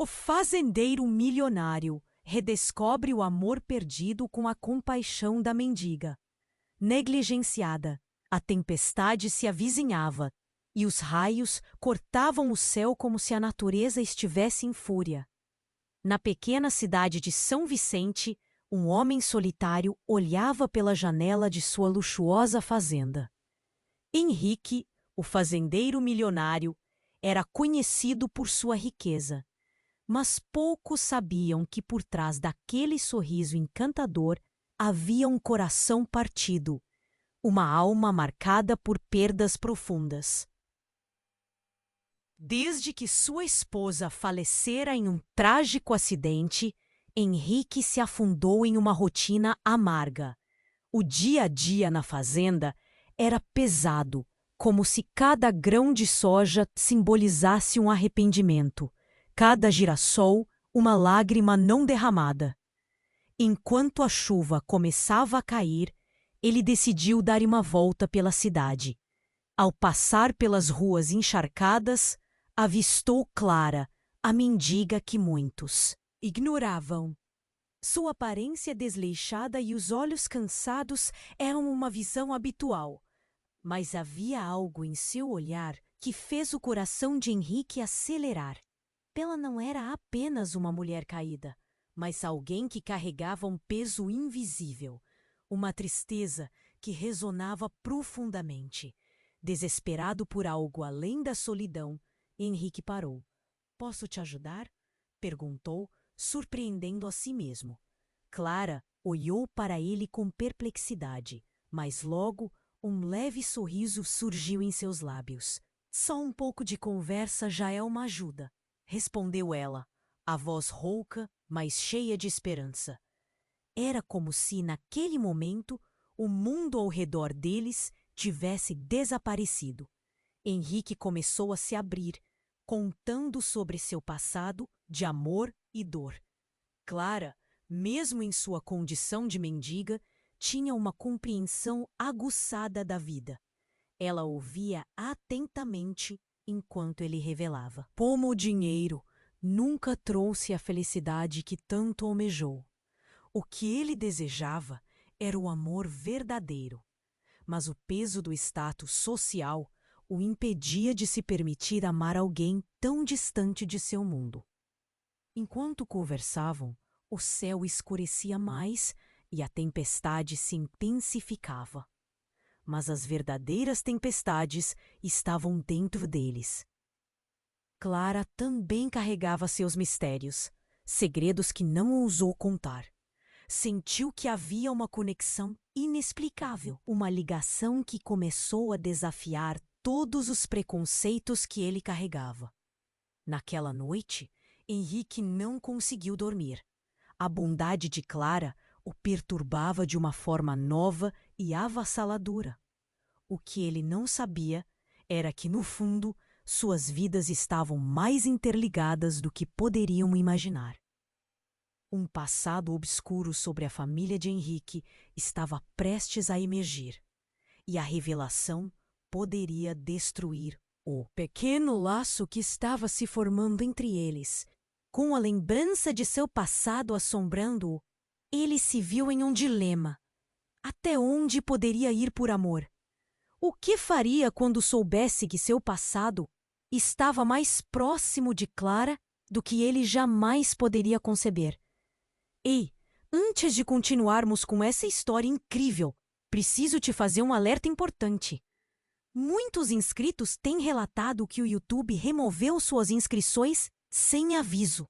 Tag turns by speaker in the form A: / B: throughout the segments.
A: O fazendeiro milionário redescobre o amor perdido com a compaixão da mendiga. Negligenciada, a tempestade se avizinhava e os raios cortavam o céu como se a natureza estivesse em fúria. Na pequena cidade de São Vicente, um homem solitário olhava pela janela de sua luxuosa fazenda. Henrique, o fazendeiro milionário, era conhecido por sua riqueza, mas poucos sabiam que por trás daquele sorriso encantador havia um coração partido, uma alma marcada por perdas profundas. Desde que sua esposa falecera em um trágico acidente, Henrique se afundou em uma rotina amarga. O dia a dia na fazenda era pesado, como se cada grão de soja simbolizasse um arrependimento, cada girassol uma lágrima não derramada. Enquanto a chuva começava a cair, ele decidiu dar uma volta pela cidade. Ao passar pelas ruas encharcadas, avistou Clara, a mendiga que muitos ignoravam. Sua aparência desleixada e os olhos cansados eram uma visão habitual, mas havia algo em seu olhar que fez o coração de Henrique acelerar. Ela não era apenas uma mulher caída, mas alguém que carregava um peso invisível, uma tristeza que ressonava profundamente. Desesperado por algo além da solidão, Henrique parou. "Posso te ajudar?" perguntou, surpreendendo a si mesmo. Clara olhou para ele com perplexidade, mas logo um leve sorriso surgiu em seus lábios. "Só um pouco de conversa já é uma ajuda", respondeu ela, a voz rouca, mas cheia de esperança. Era como se, naquele momento, o mundo ao redor deles tivesse desaparecido. Henrique começou a se abrir, contando sobre seu passado de amor e dor. Clara, mesmo em sua condição de mendiga, tinha uma compreensão aguçada da vida. Ela ouvia atentamente enquanto ele revelava. Como o dinheiro nunca trouxe a felicidade que tanto almejou. O que ele desejava era o amor verdadeiro, mas o peso do status social o impedia de se permitir amar alguém tão distante de seu mundo. Enquanto conversavam, o céu escurecia mais e a tempestade se intensificava. Mas as verdadeiras tempestades estavam dentro deles. Clara também carregava seus mistérios, segredos que não ousou contar. Sentiu que havia uma conexão inexplicável, uma ligação que começou a desafiar todos os preconceitos que ele carregava. Naquela noite, Henrique não conseguiu dormir. A bondade de Clara o perturbava de uma forma nova e avassaladora. O que ele não sabia era que, no fundo, suas vidas estavam mais interligadas do que poderiam imaginar. Um passado obscuro sobre a família de Henrique estava prestes a emergir, e a revelação poderia destruir o pequeno laço que estava se formando entre eles. Com a lembrança de seu passado assombrando-o, ele se viu em um dilema. Até onde poderia ir por amor? O que faria quando soubesse que seu passado estava mais próximo de Clara do que ele jamais poderia conceber? Ei, antes de continuarmos com essa história incrível, preciso te fazer um alerta importante. Muitos inscritos têm relatado que o YouTube removeu suas inscrições sem aviso.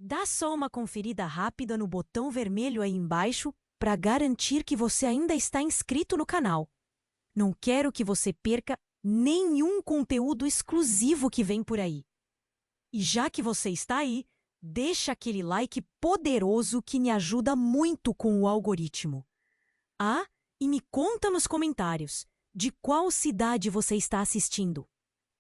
A: Dá só uma conferida rápida no botão vermelho aí embaixo para garantir que você ainda está inscrito no canal. Não quero que você perca nenhum conteúdo exclusivo que vem por aí. E já que você está aí, deixa aquele like poderoso que me ajuda muito com o algoritmo. Ah, e me conta nos comentários de qual cidade você está assistindo.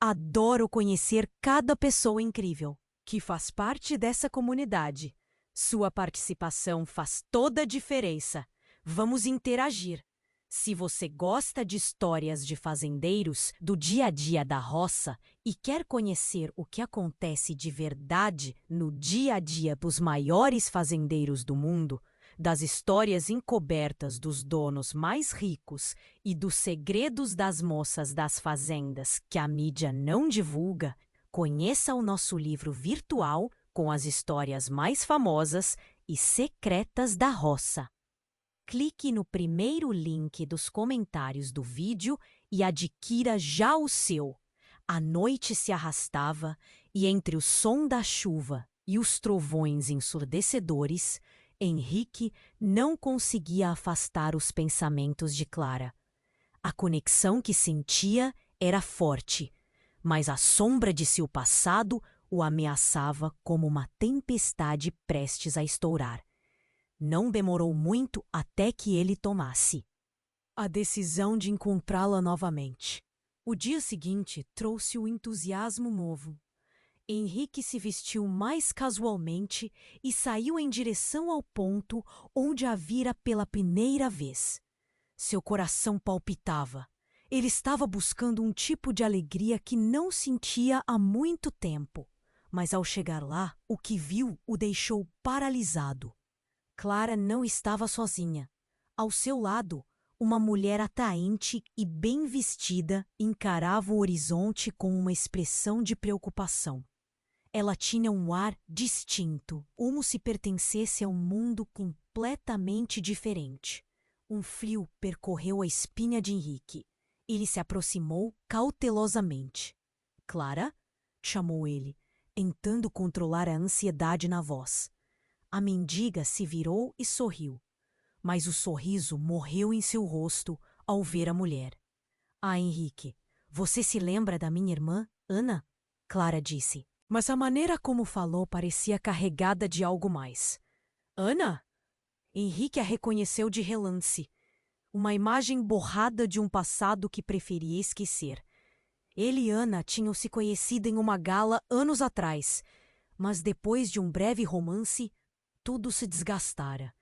A: Adoro conhecer cada pessoa incrível que faz parte dessa comunidade. Sua participação faz toda a diferença. Vamos interagir. Se você gosta de histórias de fazendeiros do dia a dia da roça e quer conhecer o que acontece de verdade no dia a dia dos maiores fazendeiros do mundo, das histórias encobertas dos donos mais ricos e dos segredos das moças das fazendas que a mídia não divulga, conheça o nosso livro virtual com as histórias mais famosas e secretas da roça. Clique no primeiro link dos comentários do vídeo e adquira já o seu. A noite se arrastava e entre o som da chuva e os trovões ensurdecedores, Henrique não conseguia afastar os pensamentos de Clara. A conexão que sentia era forte, mas a sombra de seu passado o ameaçava como uma tempestade prestes a estourar. Não demorou muito até que ele tomasse a decisão de encontrá-la novamente. O dia seguinte trouxe o entusiasmo novo. Henrique se vestiu mais casualmente e saiu em direção ao ponto onde a vira pela primeira vez. Seu coração palpitava. Ele estava buscando um tipo de alegria que não sentia há muito tempo. Mas ao chegar lá, o que viu o deixou paralisado. Clara não estava sozinha. Ao seu lado, uma mulher atraente e bem vestida encarava o horizonte com uma expressão de preocupação. Ela tinha um ar distinto, como se pertencesse a um mundo completamente diferente. Um frio percorreu a espinha de Henrique. Ele se aproximou cautelosamente. Clara? Chamou ele, tentando controlar a ansiedade na voz. A mendiga se virou e sorriu, mas o sorriso morreu em seu rosto ao ver a mulher. Ah, Henrique, você se lembra da minha irmã, Ana? Clara disse, mas a maneira como falou parecia carregada de algo mais. Ana? Henrique a reconheceu de relance, uma imagem borrada de um passado que preferia esquecer. Ele e Ana tinham se conhecido em uma gala anos atrás, mas depois de um breve romance, tudo se desgastara.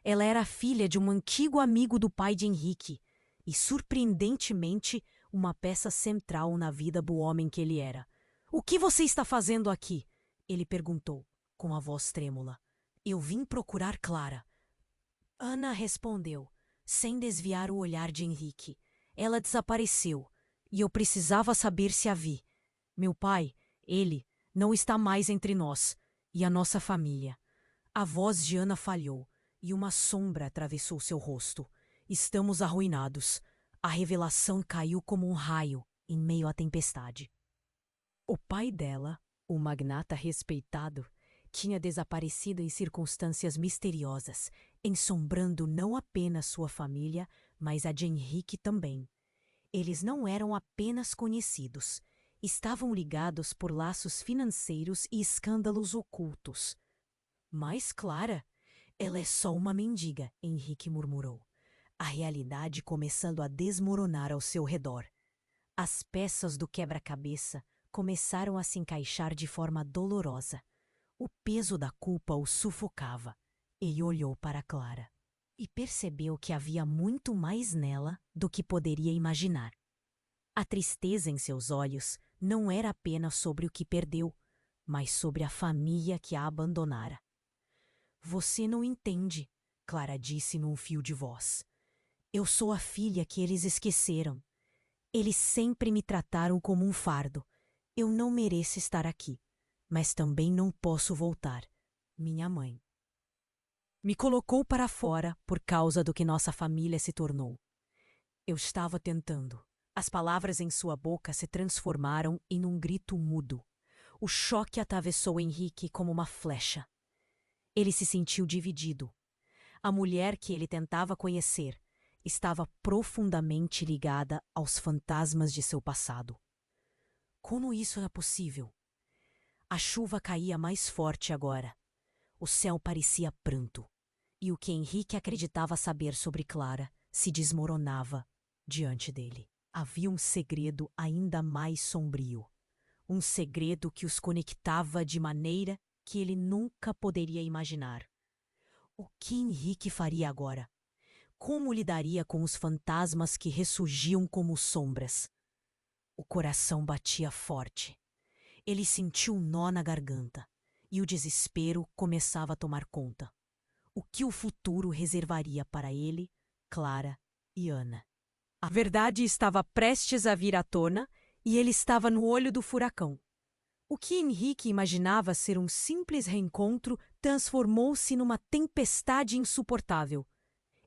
A: Ela era filha de um antigo amigo do pai de Henrique e, surpreendentemente, uma peça central na vida do homem que ele era. O que você está fazendo aqui? Ele perguntou, com a voz trêmula. Eu vim procurar Clara. Ana respondeu, sem desviar o olhar de Henrique. Ela desapareceu e eu precisava saber se a vi. Meu pai, ele, não está mais entre nós e a nossa família. A voz de Ana falhou e uma sombra atravessou seu rosto. Estamos arruinados. A revelação caiu como um raio em meio à tempestade. O pai dela, o magnata respeitado, tinha desaparecido em circunstâncias misteriosas, ensombrando não apenas sua família, mas a de Henrique também. Eles não eram apenas conhecidos. Estavam ligados por laços financeiros e escândalos ocultos. Mas Clara, ela é só uma mendiga, Henrique murmurou, a realidade começando a desmoronar ao seu redor. As peças do quebra-cabeça começaram a se encaixar de forma dolorosa. O peso da culpa o sufocava. Ele olhou para Clara e percebeu que havia muito mais nela do que poderia imaginar. A tristeza em seus olhos não era apenas sobre o que perdeu, mas sobre a família que a abandonara. Você não entende, Clara disse num fio de voz. Eu sou a filha que eles esqueceram. Eles sempre me trataram como um fardo. Eu não mereço estar aqui, mas também não posso voltar. Minha mãe me colocou para fora por causa do que nossa família se tornou. Eu estava tentando. As palavras em sua boca se transformaram em um grito mudo. O choque atravessou Henrique como uma flecha. Ele se sentiu dividido. A mulher que ele tentava conhecer estava profundamente ligada aos fantasmas de seu passado. Como isso era possível? A chuva caía mais forte agora. O céu parecia pranto. E o que Henrique acreditava saber sobre Clara se desmoronava diante dele. Havia um segredo ainda mais sombrio. Um segredo que os conectava de maneira que ele nunca poderia imaginar. O que Henrique faria agora? como lidaria com os fantasmas que ressurgiam como sombras. O coração batia forte. Ele sentiu um nó na garganta e o desespero começava a tomar conta. O que o futuro reservaria para ele, Clara e Ana? A verdade estava prestes a vir à tona e ele estava no olho do furacão. O que Henrique imaginava ser um simples reencontro transformou-se numa tempestade insuportável.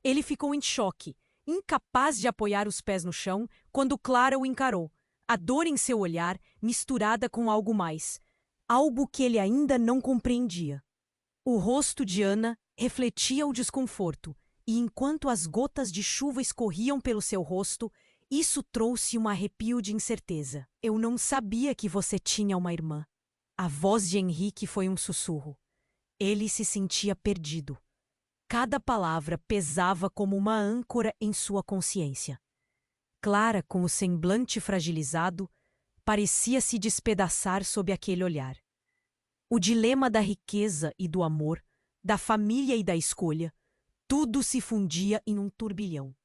A: Ele ficou em choque, incapaz de apoiar os pés no chão, quando Clara o encarou, a dor em seu olhar misturada com algo mais, algo que ele ainda não compreendia. O rosto de Ana refletia o desconforto, e enquanto as gotas de chuva escorriam pelo seu rosto, isso trouxe um arrepio de incerteza. Eu não sabia que você tinha uma irmã. A voz de Henrique foi um sussurro. Ele se sentia perdido. Cada palavra pesava como uma âncora em sua consciência. Clara, com o semblante fragilizado, parecia se despedaçar sob aquele olhar. O dilema da riqueza e do amor, da família e da escolha, tudo se fundia em um turbilhão.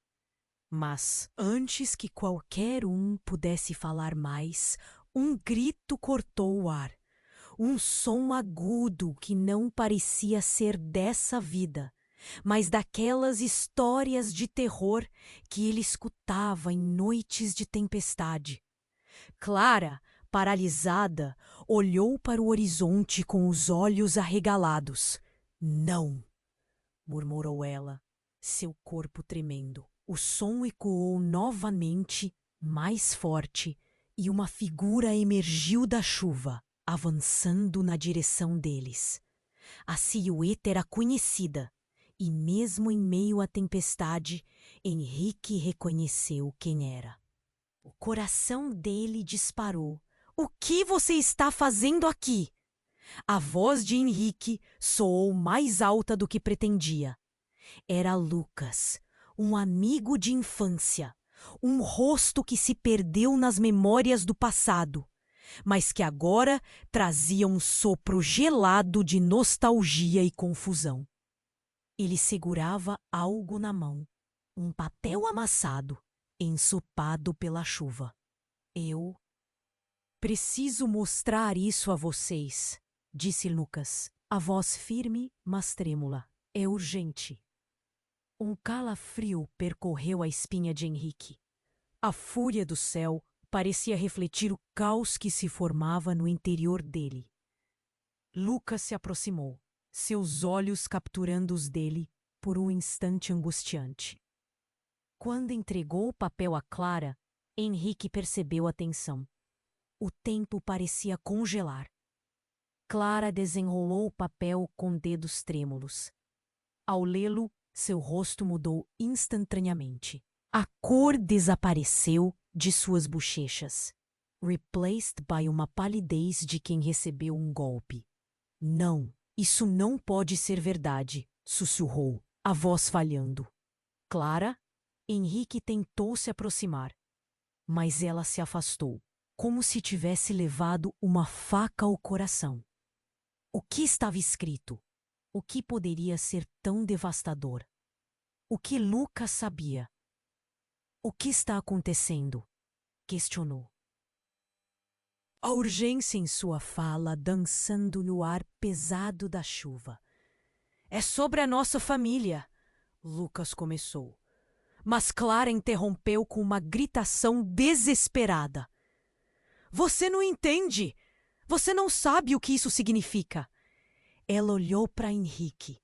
A: Mas, antes que qualquer um pudesse falar mais, um grito cortou o ar. Um som agudo que não parecia ser dessa vida, mas daquelas histórias de terror que ele escutava em noites de tempestade. Clara, paralisada, olhou para o horizonte com os olhos arregalados. Não, murmurou ela, seu corpo tremendo. O som ecoou novamente, mais forte, e uma figura emergiu da chuva, avançando na direção deles. A silhueta era conhecida, e mesmo em meio à tempestade, Henrique reconheceu quem era. O coração dele disparou. O que você está fazendo aqui? A voz de Henrique soou mais alta do que pretendia. Era Lucas, um amigo de infância, um rosto que se perdeu nas memórias do passado, mas que agora trazia um sopro gelado de nostalgia e confusão. Ele segurava algo na mão, um papel amassado, ensopado pela chuva. Eu preciso mostrar isso a vocês, disse Lucas, a voz firme, mas trêmula. É urgente. Um calafrio percorreu a espinha de Henrique. A fúria do céu parecia refletir o caos que se formava no interior dele. Lucas se aproximou, seus olhos capturando os dele por um instante angustiante. Quando entregou o papel a Clara, Henrique percebeu a tensão. O tempo parecia congelar. Clara desenrolou o papel com dedos trêmulos. Ao lê-lo, seu rosto mudou instantaneamente. A cor desapareceu de suas bochechas, replaced by uma palidez de quem recebeu um golpe. Não, isso não pode ser verdade, sussurrou, a voz falhando. Clara? Henrique tentou se aproximar, mas ela se afastou, como se tivesse levado uma faca ao coração. O que estava escrito? O que poderia ser tão devastador? O que Lucas sabia? O que está acontecendo? Questionou. A urgência em sua fala dançando no ar pesado da chuva. É sobre a nossa família, Lucas começou. Mas Clara interrompeu com uma gritação desesperada. Você não entende! Você não sabe o que isso significa! Ela olhou para Henrique,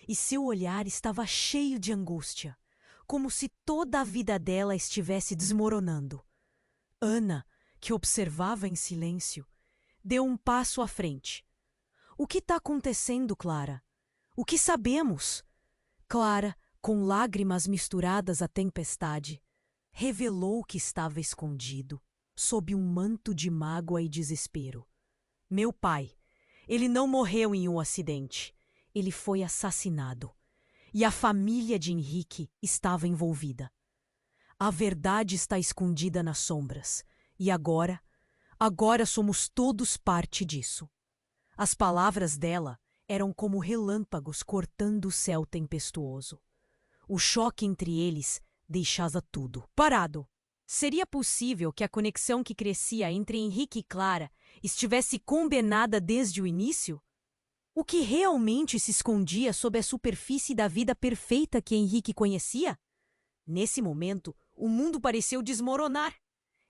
A: e seu olhar estava cheio de angústia, como se toda a vida dela estivesse desmoronando. Ana, que observava em silêncio, deu um passo à frente. O que está acontecendo, Clara? O que sabemos? Clara, com lágrimas misturadas à tempestade, revelou o que estava escondido, sob um manto de mágoa e desespero. Meu pai, ele não morreu em um acidente. Ele foi assassinado. E a família de Henrique estava envolvida. A verdade está escondida nas sombras. E agora somos todos parte disso. As palavras dela eram como relâmpagos cortando o céu tempestuoso. O choque entre eles deixava tudo parado. Seria possível que a conexão que crescia entre Henrique e Clara estivesse combinada desde o início? O que realmente se escondia sob a superfície da vida perfeita que Henrique conhecia? Nesse momento, o mundo pareceu desmoronar.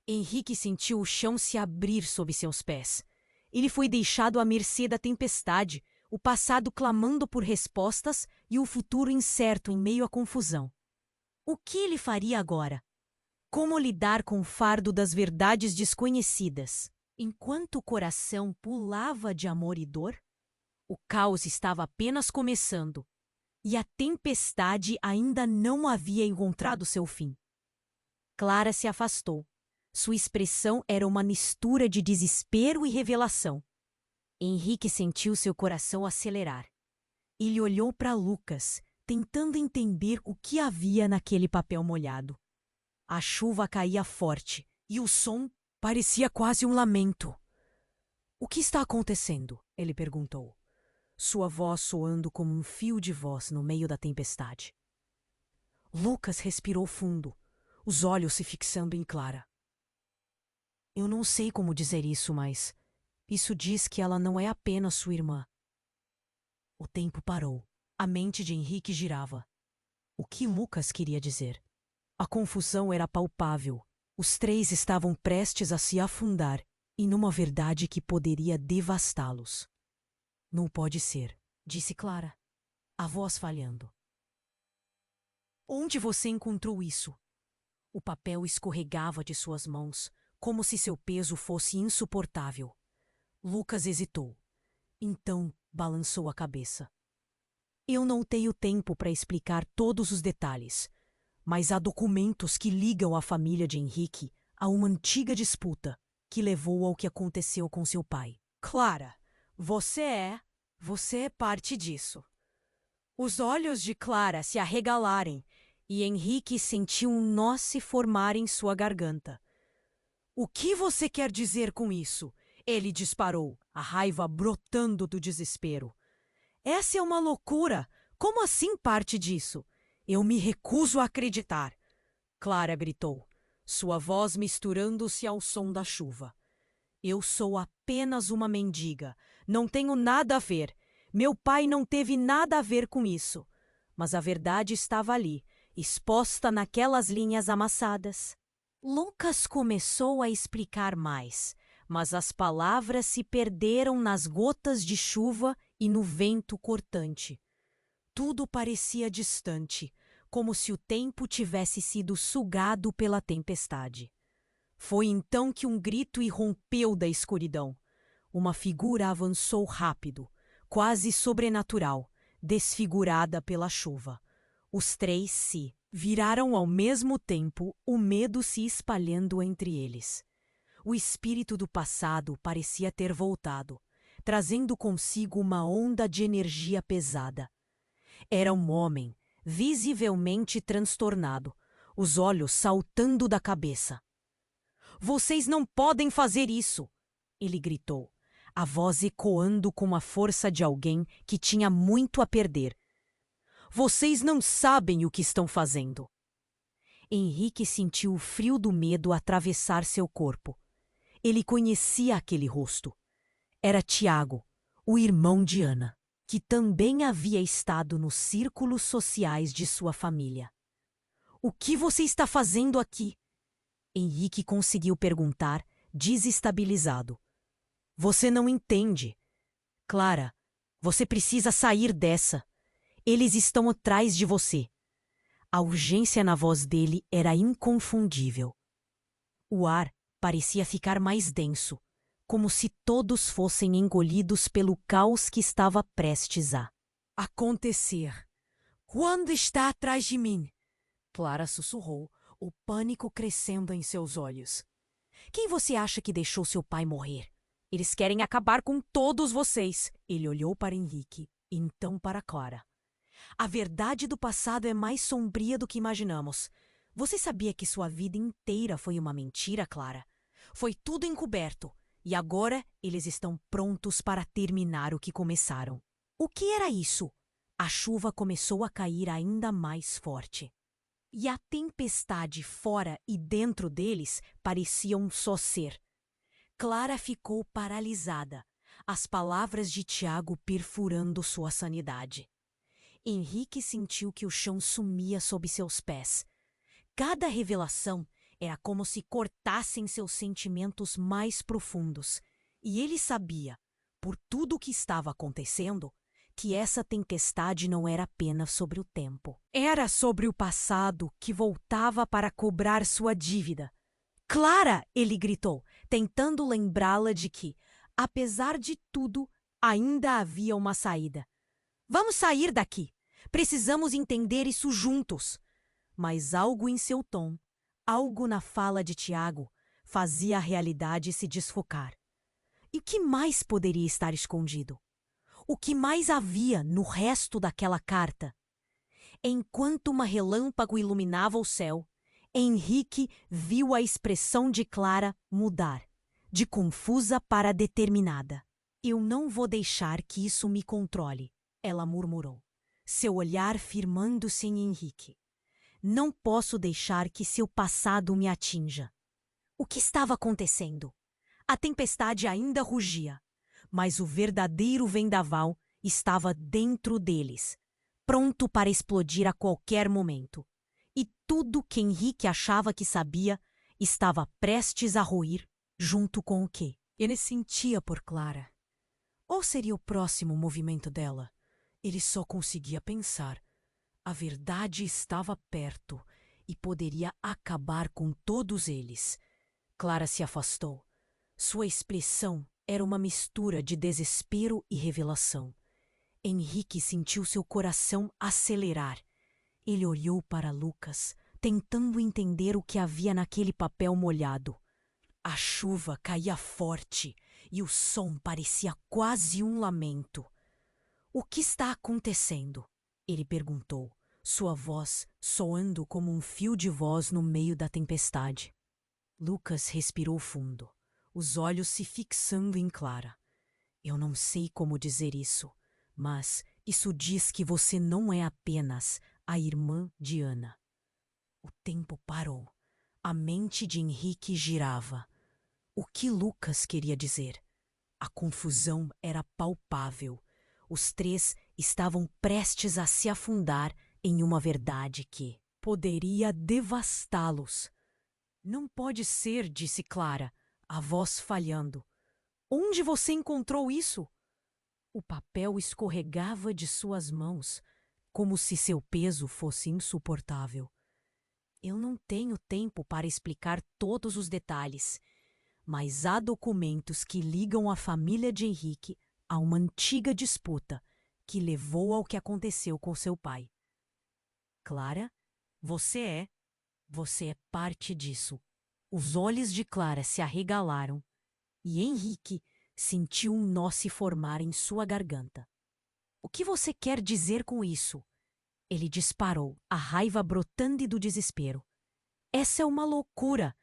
A: Henrique sentiu o chão se abrir sob seus pés. Ele foi deixado à mercê da tempestade, o passado clamando por respostas e o futuro incerto em meio à confusão. O que ele faria agora? Como lidar com o fardo das verdades desconhecidas? Enquanto o coração pulava de amor e dor, o caos estava apenas começando, e a tempestade ainda não havia encontrado seu fim. Clara se afastou. Sua expressão era uma mistura de desespero e revelação. Henrique sentiu seu coração acelerar. Ele olhou para Lucas, tentando entender o que havia naquele papel molhado. A chuva caía forte e o som parecia quase um lamento. "O que está acontecendo?" ele perguntou, sua voz soando como um fio de voz no meio da tempestade. Lucas respirou fundo, os olhos se fixando em Clara. "Eu não sei como dizer isso, mas isso diz que ela não é apenas sua irmã." O tempo parou. A mente de Henrique girava. O que Lucas queria dizer? A confusão era palpável. Os três estavam prestes a se afundar e numa verdade que poderia devastá-los. "Não pode ser", disse Clara, a voz falhando. "Onde você encontrou isso?" O papel escorregava de suas mãos, como se seu peso fosse insuportável. Lucas hesitou. Então balançou a cabeça. "Eu não tenho tempo para explicar todos os detalhes, mas há documentos que ligam a família de Henrique a uma antiga disputa que levou ao que aconteceu com seu pai." "Clara, você é parte disso." Os olhos de Clara se arregalarem e Henrique sentiu um nó se formar em sua garganta. "O que você quer dizer com isso?" Ele disparou, a raiva brotando do desespero. "Essa é uma loucura! Como assim parte disso? Eu me recuso a acreditar!" Clara gritou, sua voz misturando-se ao som da chuva. "Eu sou apenas uma mendiga. Não tenho nada a ver. Meu pai não teve nada a ver com isso." Mas a verdade estava ali, exposta naquelas linhas amassadas. Lucas começou a explicar mais, mas as palavras se perderam nas gotas de chuva e no vento cortante. Tudo parecia distante, como se o tempo tivesse sido sugado pela tempestade. Foi então que um grito irrompeu da escuridão. Uma figura avançou rápido, quase sobrenatural, desfigurada pela chuva. Os três se viraram ao mesmo tempo, o medo se espalhando entre eles. O espírito do passado parecia ter voltado, trazendo consigo uma onda de energia pesada. Era um homem, visivelmente transtornado, os olhos saltando da cabeça. "Vocês não podem fazer isso!" ele gritou, a voz ecoando com a força de alguém que tinha muito a perder. "Vocês não sabem o que estão fazendo!" Henrique sentiu o frio do medo atravessar seu corpo. Ele conhecia aquele rosto. Era Tiago, o irmão de Ana, que também havia estado nos círculos sociais de sua família. "O que você está fazendo aqui?" Henrique conseguiu perguntar, desestabilizado. "Você não entende. Clara, você precisa sair dessa. Eles estão atrás de você." A urgência na voz dele era inconfundível. O ar parecia ficar mais denso, como se todos fossem engolidos pelo caos que estava prestes a acontecer. "Quando está atrás de mim?" Clara sussurrou, o pânico crescendo em seus olhos. "Quem você acha que deixou seu pai morrer? Eles querem acabar com todos vocês." Ele olhou para Henrique, então para Clara. "A verdade do passado é mais sombria do que imaginamos. Você sabia que sua vida inteira foi uma mentira, Clara? Foi tudo encoberto, e agora eles estão prontos para terminar o que começaram." "O que era isso?" A chuva começou a cair ainda mais forte. E a tempestade fora e dentro deles parecia um só ser. Clara ficou paralisada, as palavras de Tiago perfurando sua sanidade. Henrique sentiu que o chão sumia sob seus pés. Cada revelação era como se cortassem seus sentimentos mais profundos. E ele sabia, por tudo o que estava acontecendo, que essa tempestade não era apenas sobre o tempo. Era sobre o passado que voltava para cobrar sua dívida. Clara! Ele gritou, tentando lembrá-la de que, apesar de tudo, ainda havia uma saída. Vamos sair daqui! Precisamos entender isso juntos! Mas algo em seu tom, algo na fala de Tiago, fazia a realidade se desfocar. E o que mais poderia estar escondido? O que mais havia no resto daquela carta? Enquanto uma relâmpago iluminava o céu, Henrique viu a expressão de Clara mudar, de confusa para determinada. Eu não vou deixar que isso me controle, ela murmurou, seu olhar firmando-se em Henrique. Não posso deixar que seu passado me atinja. O que estava acontecendo? A tempestade ainda rugia, mas o verdadeiro vendaval estava dentro deles, pronto para explodir a qualquer momento. E tudo que Henrique achava que sabia estava prestes a ruir junto com o que ele sentia por Clara. Ou seria o próximo movimento dela? Ele só conseguia pensar. A verdade estava perto e poderia acabar com todos eles. Clara se afastou. Sua expressão era uma mistura de desespero e revelação. Henrique sentiu seu coração acelerar. Ele olhou para Lucas, tentando entender o que havia naquele papel molhado. A chuva caía forte e o som parecia quase um lamento. O que está acontecendo? Ele perguntou, sua voz soando como um fio de voz no meio da tempestade. Lucas respirou fundo, os olhos se fixando em Clara. Eu não sei como dizer isso, mas isso diz que você não é apenas a irmã de Ana. O tempo parou. A mente de Henrique girava. O que Lucas queria dizer? A confusão era palpável. Os três estavam prestes a se afundar em uma verdade que poderia devastá-los. Não pode ser, disse Clara, a voz falhando. Onde você encontrou isso? O papel escorregava de suas mãos, como se seu peso fosse insuportável. Eu não tenho tempo para explicar todos os detalhes, mas há documentos que ligam a família de Henrique a uma antiga disputa que levou ao que aconteceu com seu pai. Clara, você é parte disso. Os olhos de Clara se arregalaram e Henrique sentiu um nó se formar em sua garganta. O que você quer dizer com isso? Ele disparou, a raiva brotando do desespero. Essa é uma loucura!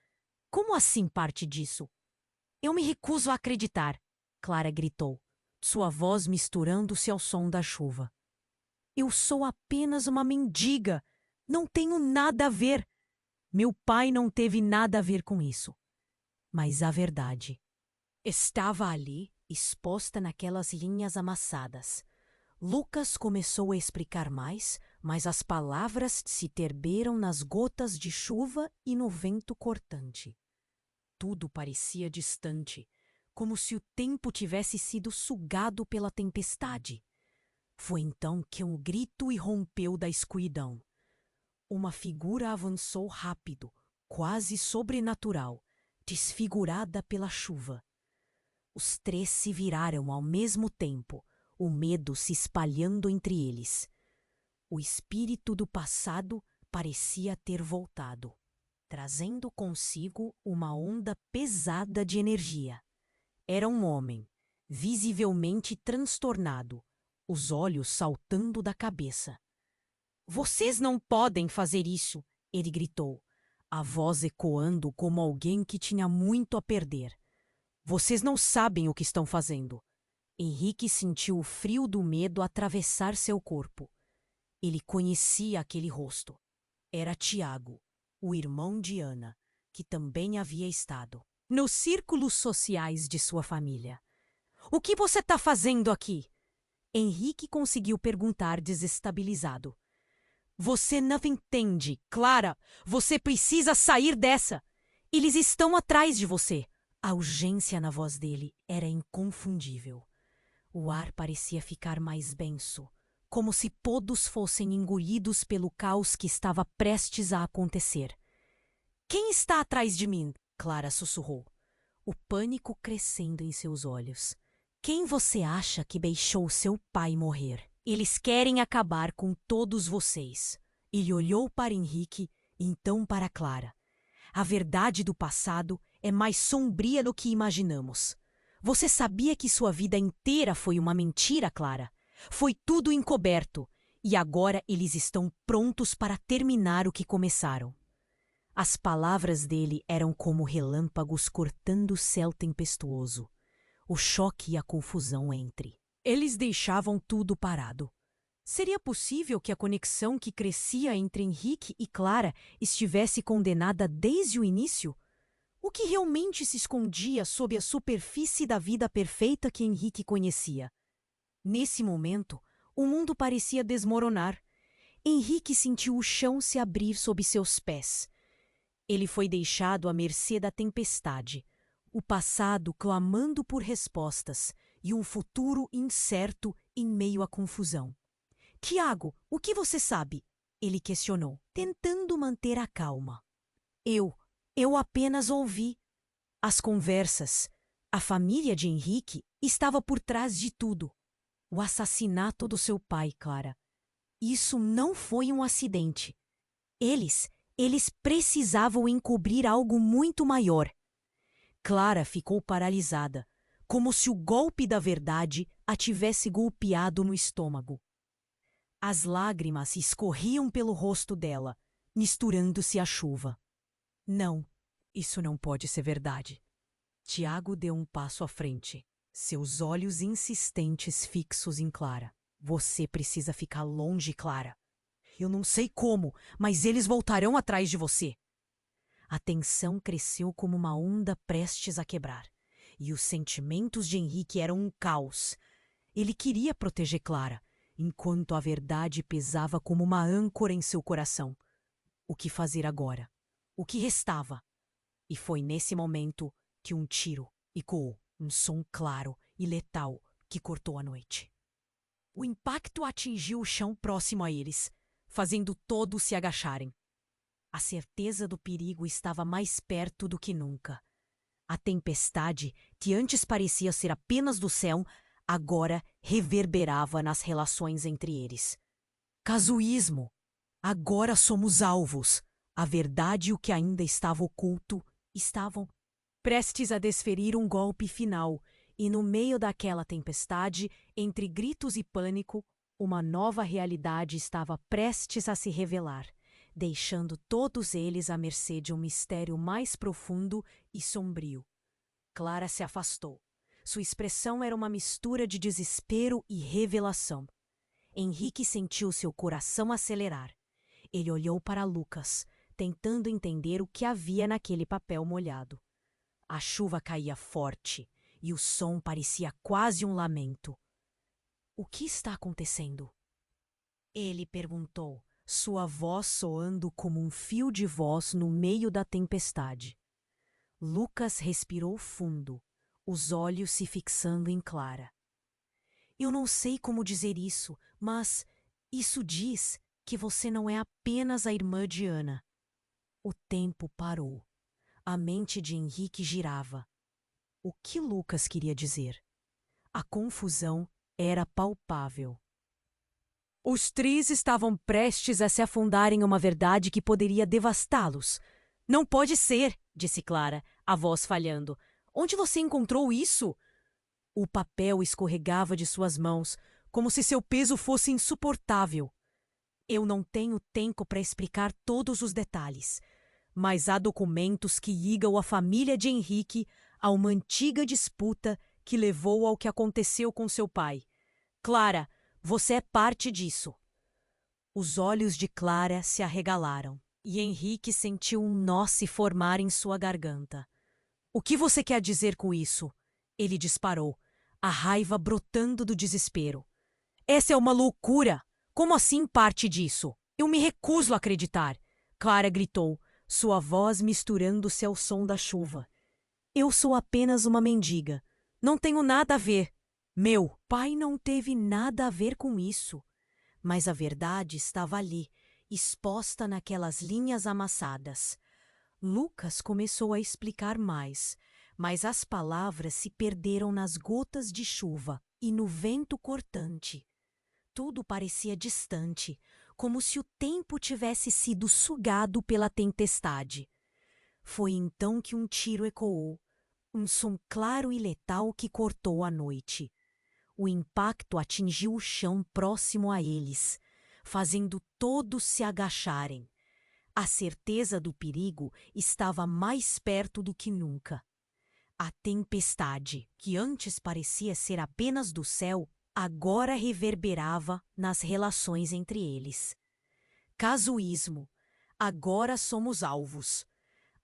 A: Como assim parte disso? Eu me recuso a acreditar, Clara gritou, sua voz misturando-se ao som da chuva. Eu sou apenas uma mendiga. Não tenho nada a ver. Meu pai não teve nada a ver com isso. Mas a verdade estava ali, exposta naquelas linhas amassadas. Lucas começou a explicar mais, mas as palavras se terberam nas gotas de chuva e no vento cortante. Tudo parecia distante, como se o tempo tivesse sido sugado pela tempestade. Foi então que um grito irrompeu da escuridão. Uma figura avançou rápido, quase sobrenatural, desfigurada pela chuva. Os três se viraram ao mesmo tempo, o medo se espalhando entre eles. O espírito do passado parecia ter voltado, trazendo consigo uma onda pesada de energia. Era um homem, visivelmente transtornado, os olhos saltando da cabeça. Vocês não podem fazer isso, ele gritou, a voz ecoando como alguém que tinha muito a perder. Vocês não sabem o que estão fazendo. Henrique sentiu o frio do medo atravessar seu corpo. Ele conhecia aquele rosto. Era Tiago, o irmão de Ana, que também havia estado nos círculos sociais de sua família. "O que você está fazendo aqui?" Henrique conseguiu perguntar desestabilizado. "Você não entende, Clara. Você precisa sair dessa. Eles estão atrás de você." A urgência na voz dele era inconfundível. O ar parecia ficar mais denso, como se todos fossem engolidos pelo caos que estava prestes a acontecer. "Quem está atrás de mim?" Clara sussurrou, o pânico crescendo em seus olhos. "Quem você acha que deixou seu pai morrer? Eles querem acabar com todos vocês." Ele olhou para Henrique e então para Clara. "A verdade do passado é mais sombria do que imaginamos. Você sabia que sua vida inteira foi uma mentira, Clara? Foi tudo encoberto, e agora eles estão prontos para terminar o que começaram." As palavras dele eram como relâmpagos cortando o céu tempestuoso. O choque e a confusão entre. Eles deixavam tudo parado. Seria possível que a conexão que crescia entre Henrique e Clara estivesse condenada desde o início? O que realmente se escondia sob a superfície da vida perfeita que Henrique conhecia? Nesse momento, o mundo parecia desmoronar. Henrique sentiu o chão se abrir sob seus pés. Ele foi deixado à mercê da tempestade, o passado clamando por respostas e um futuro incerto em meio à confusão. "Tiago, o que você sabe?" ele questionou, tentando manter a calma. Eu apenas ouvi as conversas. A família de Henrique estava por trás de tudo. O assassinato do seu pai, Clara. Isso não foi um acidente. Eles precisavam encobrir algo muito maior. Clara ficou paralisada, como se o golpe da verdade a tivesse golpeado no estômago. As lágrimas escorriam pelo rosto dela, misturando-se à chuva. "Não, isso não pode ser verdade." Tiago deu um passo à frente, seus olhos insistentes fixos em Clara. "Você precisa ficar longe, Clara. Eu não sei como, mas eles voltarão atrás de você." A tensão cresceu como uma onda prestes a quebrar, e os sentimentos de Henrique eram um caos. Ele queria proteger Clara, enquanto a verdade pesava como uma âncora em seu coração. O que fazer agora? O que restava? E foi nesse momento que um tiro ecoou, um som claro e letal que cortou a noite. O impacto atingiu o chão próximo a eles, fazendo todos se agacharem. A certeza do perigo estava mais perto do que nunca. A tempestade, que antes parecia ser apenas do céu, agora reverberava nas relações entre eles. Casuísmo! Agora somos alvos. A verdade e o que ainda estava oculto estavam prestes a desferir um golpe final, e no meio daquela tempestade, entre gritos e pânico, uma nova realidade estava prestes a se revelar, deixando todos eles à mercê de um mistério mais profundo e sombrio. Clara se afastou. Sua expressão era uma mistura de desespero e revelação. Henrique sentiu seu coração acelerar. Ele olhou para Lucas, tentando entender o que havia naquele papel molhado. A chuva caía forte e o som parecia quase um lamento. "O que está acontecendo?" ele perguntou, sua voz soando como um fio de voz no meio da tempestade. Lucas respirou fundo, os olhos se fixando em Clara. "Eu não sei como dizer isso, mas isso diz que você não é apenas a irmã de Ana." O tempo parou. A mente de Henrique girava. O que Lucas queria dizer? A confusão era palpável. Os três estavam prestes a se afundar em uma verdade que poderia devastá-los. "Não pode ser", disse Clara, a voz falhando. "Onde você encontrou isso?" O papel escorregava de suas mãos, como se seu peso fosse insuportável. "Eu não tenho tempo para explicar todos os detalhes, mas há documentos que ligam a família de Henrique a uma antiga disputa que levou ao que aconteceu com seu pai. Clara, você é parte disso. Os olhos de Clara se arregalaram e Henrique sentiu um nó se formar em sua garganta. O que você quer dizer com isso? Ele disparou, a raiva brotando do desespero. Essa é uma loucura! Como assim parte disso? Eu me recuso a acreditar! Clara gritou, sua voz misturando-se ao som da chuva. Eu sou apenas uma mendiga. Não tenho nada a ver. Meu pai não teve nada a ver com isso. Mas a verdade estava ali, exposta naquelas linhas amassadas. Lucas começou a explicar mais, mas as palavras se perderam nas gotas de chuva e no vento cortante. Tudo parecia distante, como se o tempo tivesse sido sugado pela tempestade. Foi então que um tiro ecoou, um som claro e letal que cortou a noite. O impacto atingiu o chão próximo a eles, fazendo todos se agacharem. A certeza do perigo estava mais perto do que nunca. A tempestade, que antes parecia ser apenas do céu, agora reverberava nas relações entre eles. Casuísmo. Agora somos alvos.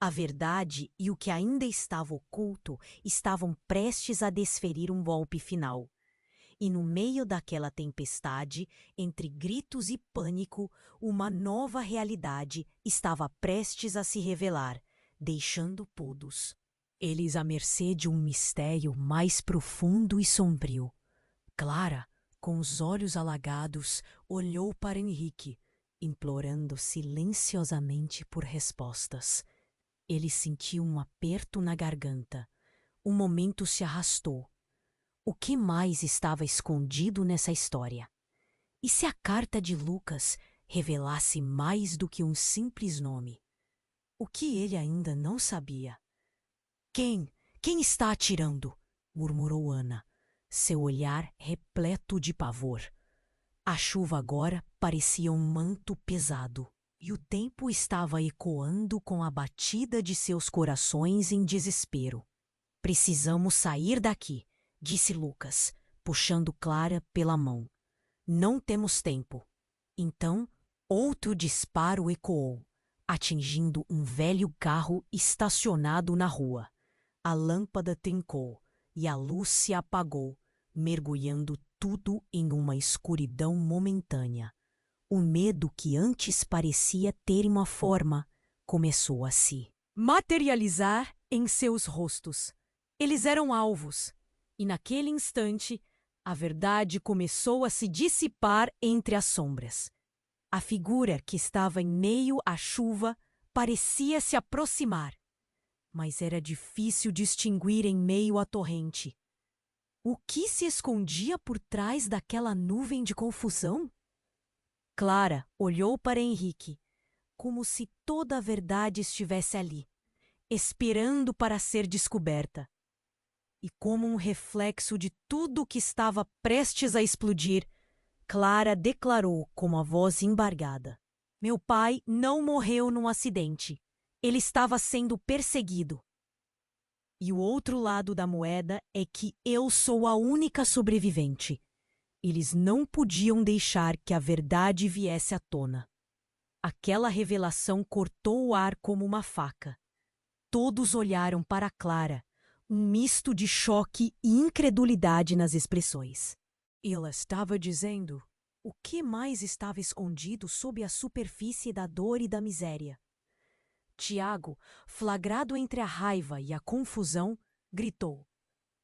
A: A verdade e o que ainda estava oculto estavam prestes a desferir um golpe final. E no meio daquela tempestade, entre gritos e pânico, uma nova realidade estava prestes a se revelar, deixando todos eles à mercê de um mistério mais profundo e sombrio. Clara, com os olhos alagados, olhou para Henrique, implorando silenciosamente por respostas. Ele sentiu um aperto na garganta. O momento se arrastou. O que mais estava escondido nessa história? E se a carta de Lucas revelasse mais do que um simples nome? O que ele ainda não sabia? Quem está atirando? Murmurou Ana, seu olhar repleto de pavor. A chuva agora parecia um manto pesado, e o tempo estava ecoando com a batida de seus corações em desespero. Precisamos sair daqui, disse Lucas, puxando Clara pela mão. Não temos tempo. Então, outro disparo ecoou, atingindo um velho carro estacionado na rua. A lâmpada trincou e a luz se apagou, mergulhando tudo em uma escuridão momentânea. O medo que antes parecia ter uma forma começou a se materializar em seus rostos. Eles eram alvos, e naquele instante, a verdade começou a se dissipar entre as sombras. A figura que estava em meio à chuva parecia se aproximar, mas era difícil distinguir em meio à torrente. O que se escondia por trás daquela nuvem de confusão? Clara olhou para Henrique, como se toda a verdade estivesse ali, esperando para ser descoberta. E como um reflexo de tudo o que estava prestes a explodir, Clara declarou com a voz embargada: Meu pai não morreu num acidente. Ele estava sendo perseguido. E o outro lado da moeda é que eu sou a única sobrevivente. Eles não podiam deixar que a verdade viesse à tona. Aquela revelação cortou o ar como uma faca. Todos olharam para Clara, um misto de choque e incredulidade nas expressões. Ela estava dizendo: o que mais estava escondido sob a superfície da dor e da miséria? Tiago, flagrado entre a raiva e a confusão, gritou: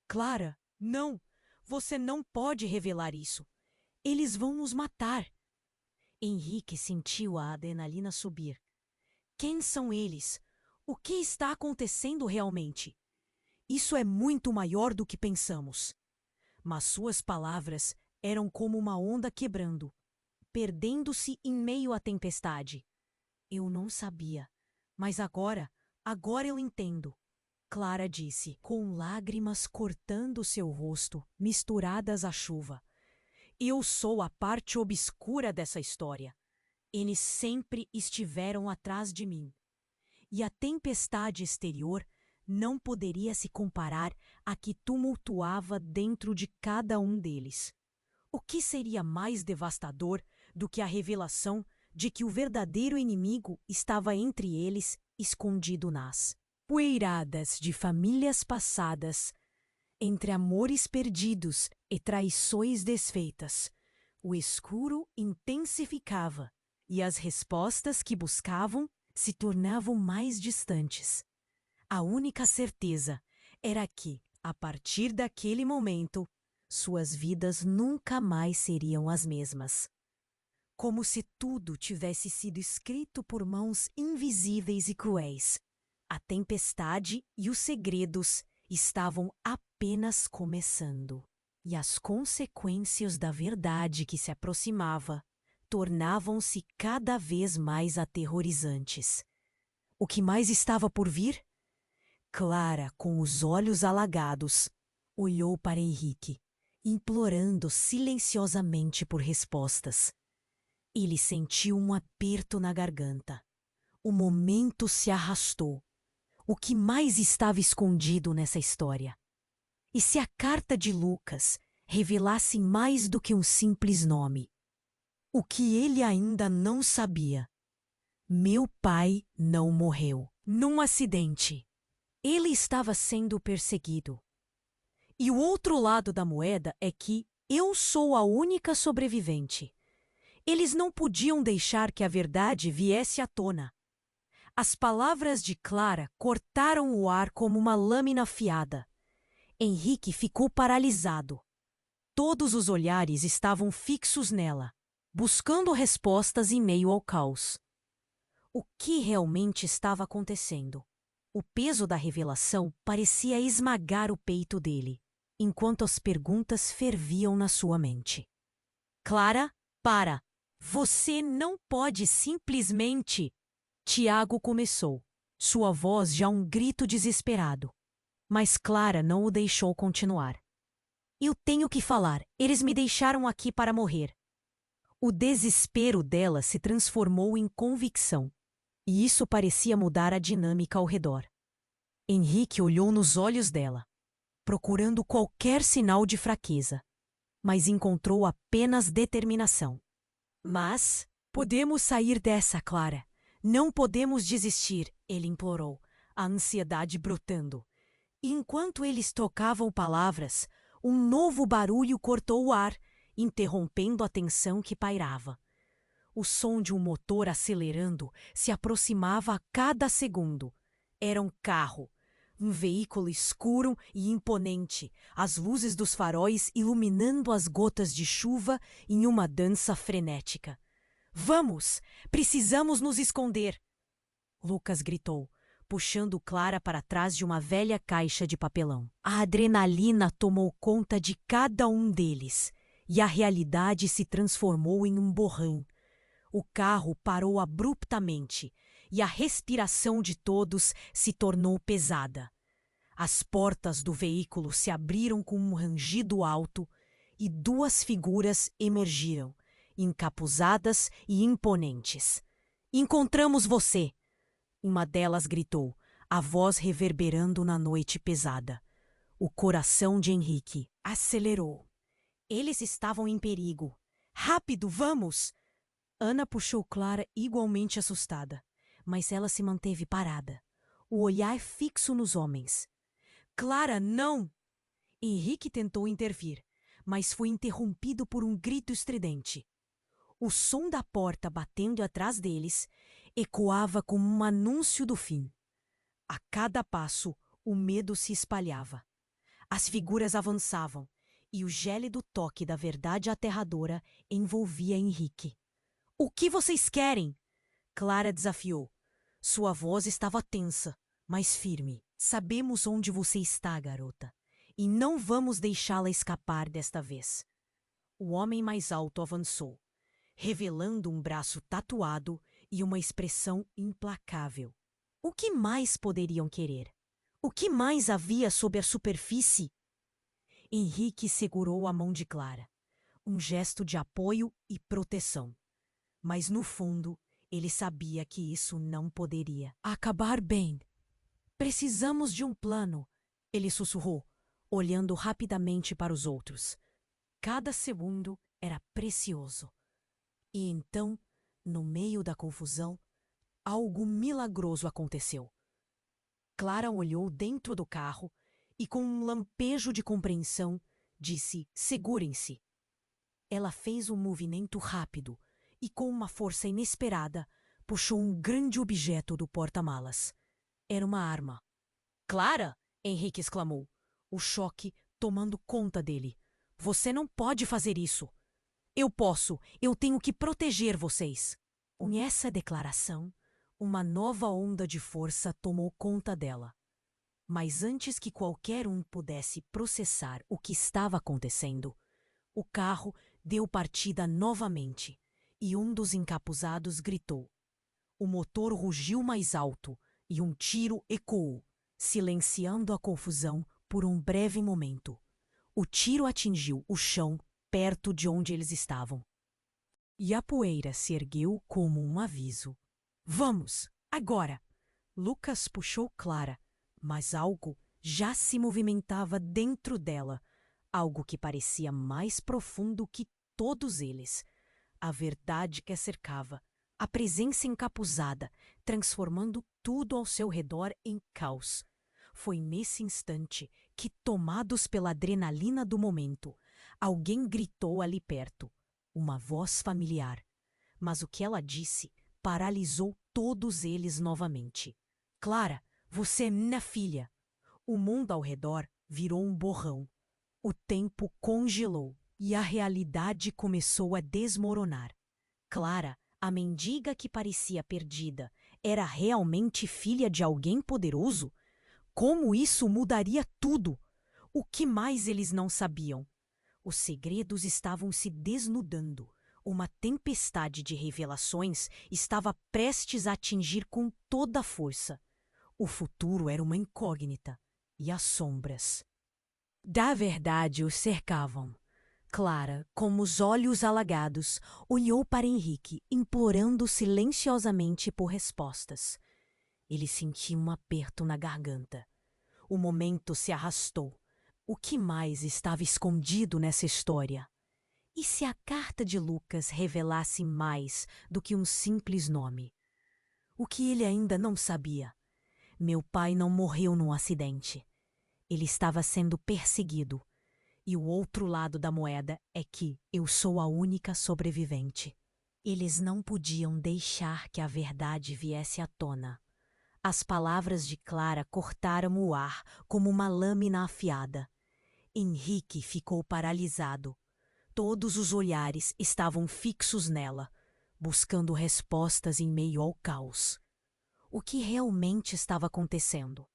A: Clara, não! Você não pode revelar isso. Eles vão nos matar. Henrique sentiu a adrenalina subir. Quem são eles? O que está acontecendo realmente? Isso é muito maior do que pensamos. Mas suas palavras eram como uma onda quebrando, perdendo-se em meio à tempestade. Eu não sabia, mas agora eu entendo. Clara disse, com lágrimas cortando seu rosto, misturadas à chuva. Eu sou a parte obscura dessa história. Eles sempre estiveram atrás de mim. E a tempestade exterior não poderia se comparar à que tumultuava dentro de cada um deles. O que seria mais devastador do que a revelação de que o verdadeiro inimigo estava entre eles, escondido nas poeiradas de famílias passadas, entre amores perdidos e traições desfeitas? O escuro intensificava e as respostas que buscavam se tornavam mais distantes. A única certeza era que, a partir daquele momento, suas vidas nunca mais seriam as mesmas. Como se tudo tivesse sido escrito por mãos invisíveis e cruéis. A tempestade e os segredos estavam apenas começando. E as consequências da verdade que se aproximava tornavam-se cada vez mais aterrorizantes. O que mais estava por vir? Clara, com os olhos alagados, olhou para Henrique, implorando silenciosamente por respostas. Ele sentiu um aperto na garganta. O momento se arrastou. O que mais estava escondido nessa história? E se a carta de Lucas revelasse mais do que um simples nome? O que ele ainda não sabia? Meu pai não morreu num acidente. Ele estava sendo perseguido. E o outro lado da moeda é que eu sou a única sobrevivente. Eles não podiam deixar que a verdade viesse à tona. As palavras de Clara cortaram o ar como uma lâmina afiada. Henrique ficou paralisado. Todos os olhares estavam fixos nela, buscando respostas em meio ao caos. O que realmente estava acontecendo? O peso da revelação parecia esmagar o peito dele, enquanto as perguntas ferviam na sua mente. Clara, para! Você não pode simplesmente... Tiago começou, sua voz já um grito desesperado. Mas Clara não o deixou continuar. Eu tenho que falar, eles me deixaram aqui para morrer. O desespero dela se transformou em convicção, e isso parecia mudar a dinâmica ao redor. Henrique olhou nos olhos dela, procurando qualquer sinal de fraqueza, mas encontrou apenas determinação. Mas podemos sair dessa, Clara. Não podemos desistir, ele implorou, a ansiedade brotando. E enquanto eles trocavam palavras, um novo barulho cortou o ar, interrompendo a tensão que pairava. O som de um motor acelerando se aproximava a cada segundo. Era um carro, um veículo escuro e imponente, as luzes dos faróis iluminando as gotas de chuva em uma dança frenética. Vamos! Precisamos nos esconder! Lucas gritou, puxando Clara para trás de uma velha caixa de papelão. A adrenalina tomou conta de cada um deles, e a realidade se transformou em um borrão. O carro parou abruptamente, e a respiração de todos se tornou pesada. As portas do veículo se abriram com um rangido alto, e duas figuras emergiram, encapuzadas e imponentes. Encontramos você! Uma delas gritou, a voz reverberando na noite pesada. O coração de Henrique acelerou. Eles estavam em perigo. Rápido, vamos! Ana puxou Clara igualmente assustada, mas ela se manteve parada, o olhar fixo nos homens. Clara, não! Henrique tentou intervir, mas foi interrompido por um grito estridente. O som da porta batendo atrás deles ecoava como um anúncio do fim. A cada passo, o medo se espalhava. As figuras avançavam, e o gélido toque da verdade aterradora envolvia Henrique. O que vocês querem? Clara desafiou. Sua voz estava tensa, mas firme. Sabemos onde você está, garota, e não vamos deixá-la escapar desta vez. O homem mais alto avançou, revelando um braço tatuado e uma expressão implacável. O que mais poderiam querer? O que mais havia sob a superfície? Henrique segurou a mão de Clara, um gesto de apoio e proteção. Mas no fundo, ele sabia que isso não poderia acabar bem. Precisamos de um plano, ele sussurrou, olhando rapidamente para os outros. Cada segundo era precioso. E então, no meio da confusão, algo milagroso aconteceu. Clara olhou dentro do carro e, com um lampejo de compreensão, disse: "Segurem-se." Ela fez um movimento rápido e, com uma força inesperada, puxou um grande objeto do porta-malas. Era uma arma. "Clara!" Henrique exclamou, o choque tomando conta dele. "Você não pode fazer isso." "Eu posso. Eu tenho que proteger vocês." Com essa declaração, uma nova onda de força tomou conta dela. Mas antes que qualquer um pudesse processar o que estava acontecendo, o carro deu partida novamente e um dos encapuzados gritou. O motor rugiu mais alto e um tiro ecoou, silenciando a confusão por um breve momento. O tiro atingiu o chão perto de onde eles estavam. E a poeira se ergueu como um aviso. "Vamos, agora!" Lucas puxou Clara, mas algo já se movimentava dentro dela, algo que parecia mais profundo que todos eles. A verdade que a cercava, a presença encapuzada, transformando tudo ao seu redor em caos. Foi nesse instante que, tomados pela adrenalina do momento, alguém gritou ali perto, uma voz familiar. Mas o que ela disse paralisou todos eles novamente. "Clara, você é minha filha." O mundo ao redor virou um borrão. O tempo congelou e a realidade começou a desmoronar. Clara, a mendiga que parecia perdida, era realmente filha de alguém poderoso? Como isso mudaria tudo? O que mais eles não sabiam? Os segredos estavam se desnudando. Uma tempestade de revelações estava prestes a atingir com toda a força. O futuro era uma incógnita, e as sombras da verdade os cercavam. Clara, com os olhos alagados, olhou para Henrique, implorando silenciosamente por respostas. Ele sentia um aperto na garganta. O momento se arrastou. O que mais estava escondido nessa história? E se a carta de Lucas revelasse mais do que um simples nome? O que ele ainda não sabia? Meu pai não morreu num acidente. Ele estava sendo perseguido. E o outro lado da moeda é que eu sou a única sobrevivente. Eles não podiam deixar que a verdade viesse à tona. As palavras de Clara cortaram o ar como uma lâmina afiada. Henrique ficou paralisado. Todos os olhares estavam fixos nela, buscando respostas em meio ao caos. O que realmente estava acontecendo?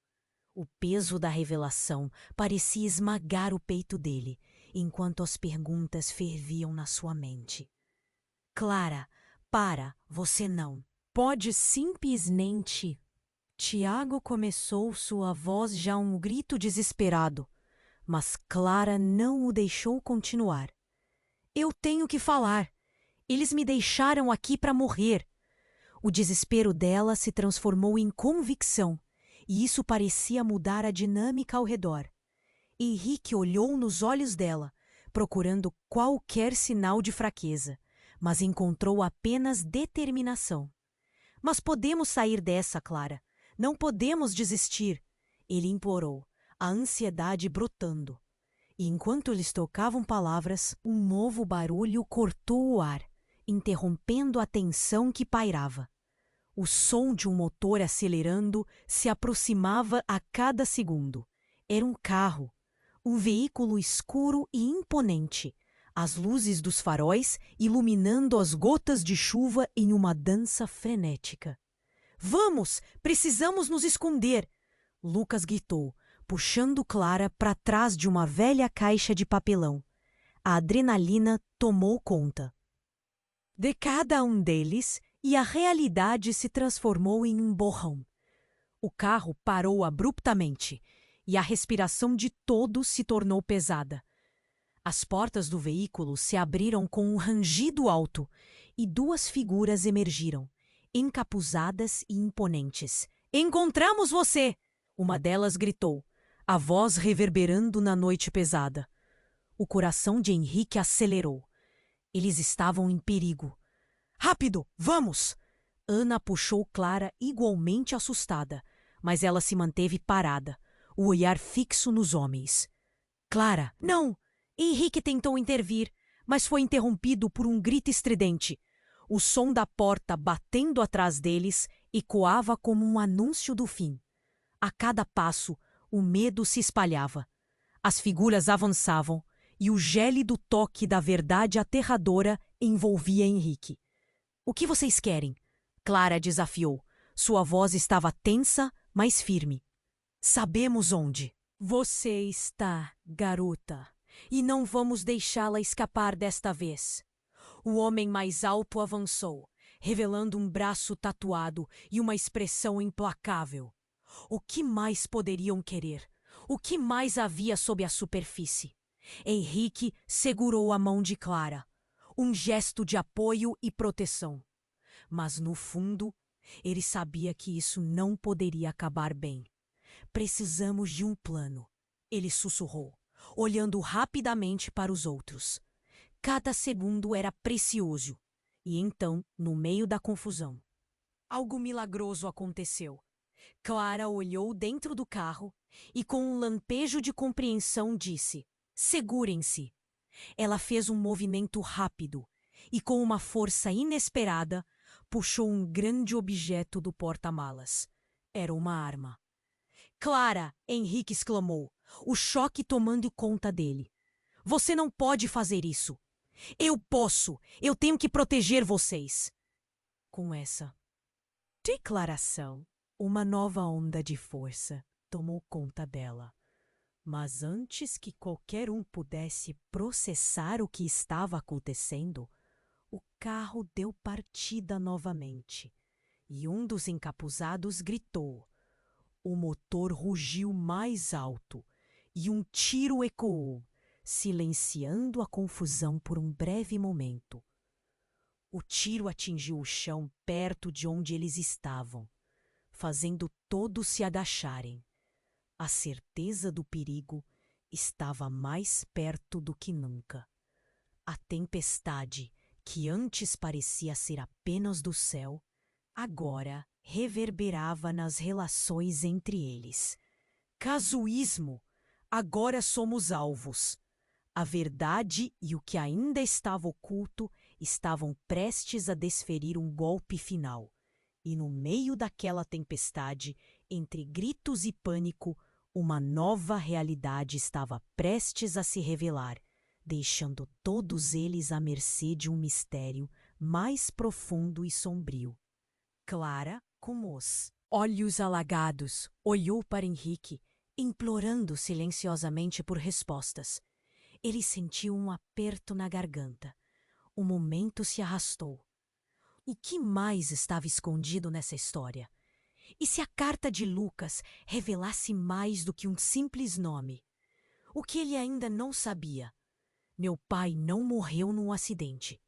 A: O peso da revelação parecia esmagar o peito dele, enquanto as perguntas ferviam na sua mente. "Clara, para, você não. Pode simplesmente..." Tiago começou, sua voz já um grito desesperado, mas Clara não o deixou continuar. "Eu tenho que falar. Eles me deixaram aqui para morrer." O desespero dela se transformou em convicção, e isso parecia mudar a dinâmica ao redor. Henrique olhou nos olhos dela, procurando qualquer sinal de fraqueza, mas encontrou apenas determinação. "Mas podemos sair dessa, Clara. Não podemos desistir." Ele implorou, a ansiedade brotando. E enquanto eles trocavam palavras, um novo barulho cortou o ar, interrompendo a tensão que pairava. O som de um motor acelerando se aproximava a cada segundo. Era um carro, um veículo escuro e imponente, as luzes dos faróis iluminando as gotas de chuva em uma dança frenética. "Vamos! Precisamos nos esconder!" Lucas gritou, puxando Clara para trás de uma velha caixa de papelão. A adrenalina tomou conta de cada um deles e a realidade se transformou em um borrão. O carro parou abruptamente e a respiração de todos se tornou pesada. As portas do veículo se abriram com um rangido alto e duas figuras emergiram, encapuzadas e imponentes. "Encontramos você!" Uma delas gritou, a voz reverberando na noite pesada. O coração de Henrique acelerou. Eles estavam em perigo. Rápido, vamos! Ana puxou Clara igualmente assustada, mas ela se manteve parada, o olhar fixo nos homens. Clara, não! Henrique tentou intervir, mas foi interrompido por um grito estridente. O som da porta batendo atrás deles ecoava como um anúncio do fim. A cada passo, o medo se espalhava. As figuras avançavam e o gélido toque da verdade aterradora envolvia Henrique. O que vocês querem? Clara desafiou. Sua voz estava tensa, mas firme. Sabemos onde. Você está, garota, e não vamos deixá-la escapar desta vez. O homem mais alto avançou, revelando um braço tatuado e uma expressão implacável. O que mais poderiam querer? O que mais havia sob a superfície? Henrique segurou a mão de Clara, um gesto de apoio e proteção. Mas, no fundo, ele sabia que isso não poderia acabar bem. Precisamos de um plano, ele sussurrou, olhando rapidamente para os outros. Cada segundo era precioso. E então, no meio da confusão, algo milagroso aconteceu. Clara olhou dentro do carro e, com um lampejo de compreensão, disse: segurem-se. Ela fez um movimento rápido e, com uma força inesperada, puxou um grande objeto do porta-malas. Era uma arma. Clara! Henrique exclamou, o choque tomando conta dele. Você não pode fazer isso. Eu posso! Eu tenho que proteger vocês! Com essa declaração, uma nova onda de força tomou conta dela. Mas antes que qualquer um pudesse processar o que estava acontecendo, o carro deu partida novamente e um dos encapuzados gritou. O motor rugiu mais alto e um tiro ecoou, silenciando a confusão por um breve momento. O tiro atingiu o chão perto de onde eles estavam, fazendo todos se agacharem. A certeza do perigo estava mais perto do que nunca. A tempestade, que antes parecia ser apenas do céu, agora reverberava nas relações entre eles. Casuísmo! Agora somos alvos. A verdade e o que ainda estava oculto estavam prestes a desferir um golpe final. E no meio daquela tempestade, entre gritos e pânico, uma nova realidade estava prestes a se revelar, deixando todos eles à mercê de um mistério mais profundo e sombrio. Clara, com os olhos alagados, olhou para Henrique, implorando silenciosamente por respostas. Ele sentiu um aperto na garganta. O momento se arrastou. O que mais estava escondido nessa história? E se a carta de Lucas revelasse mais do que um simples nome? O que ele ainda não sabia? Meu pai não morreu num acidente.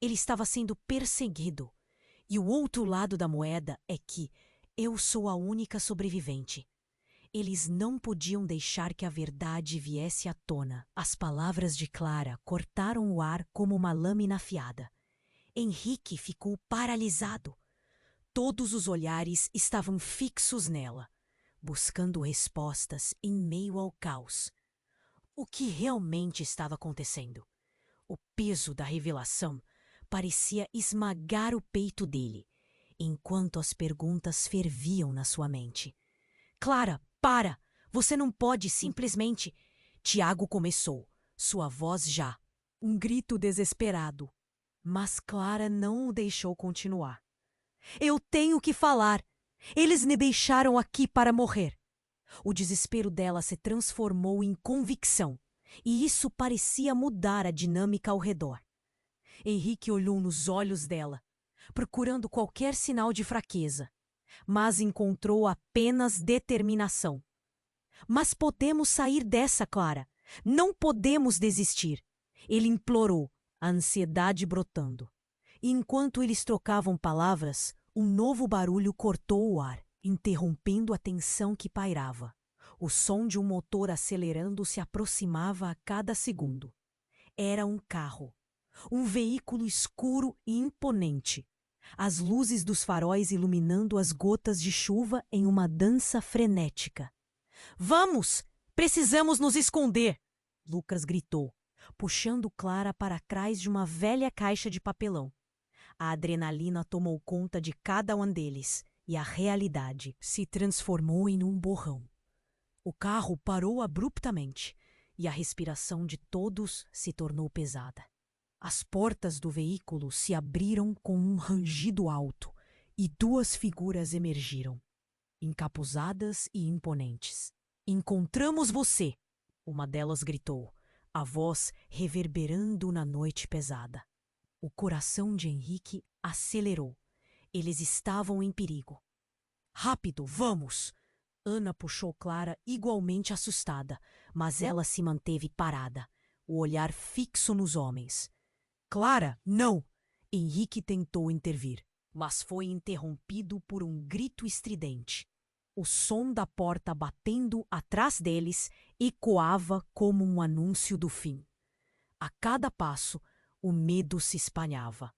A: Ele estava sendo perseguido. E o outro lado da moeda é que eu sou a única sobrevivente. Eles não podiam deixar que a verdade viesse à tona. As palavras de Clara cortaram o ar como uma lâmina afiada. Henrique ficou paralisado. Todos os olhares estavam fixos nela, buscando respostas em meio ao caos. O que realmente estava acontecendo? O peso da revelação parecia esmagar o peito dele, enquanto as perguntas ferviam na sua mente. Clara, para! Você não pode simplesmente... Tiago começou, sua voz já, um grito desesperado. Mas Clara não o deixou continuar. Eu tenho que falar! Eles me deixaram aqui para morrer. O desespero dela se transformou em convicção, e isso parecia mudar a dinâmica ao redor. Henrique olhou nos olhos dela, procurando qualquer sinal de fraqueza, mas encontrou apenas determinação. Mas podemos sair dessa, Clara. Não podemos desistir. Ele implorou, a ansiedade brotando. E enquanto eles trocavam palavras, um novo barulho cortou o ar. interrompendo a tensão que pairava. O som de um motor acelerando se aproximava a cada segundo. Era um carro. Um veículo escuro e imponente. As luzes dos faróis iluminando as gotas de chuva em uma dança frenética. Vamos! Precisamos nos esconder! Lucas gritou, puxando Clara para trás de uma velha caixa de papelão. A adrenalina tomou conta de cada um deles e a realidade se transformou em um borrão. O carro parou abruptamente e a respiração de todos se tornou pesada. As portas do veículo se abriram com um rangido alto e duas figuras emergiram, encapuzadas e imponentes. "Encontramos você!" uma delas gritou, a voz reverberando na noite pesada. O coração de Henrique acelerou. Eles estavam em perigo. "Rápido, vamos!" Ana puxou Clara igualmente assustada, mas ela se manteve parada, o olhar fixo nos homens. "Clara, não!" Henrique tentou intervir, mas foi interrompido por um grito estridente. O som da porta batendo atrás deles ecoava como um anúncio do fim. A cada passo, o medo se espalhava.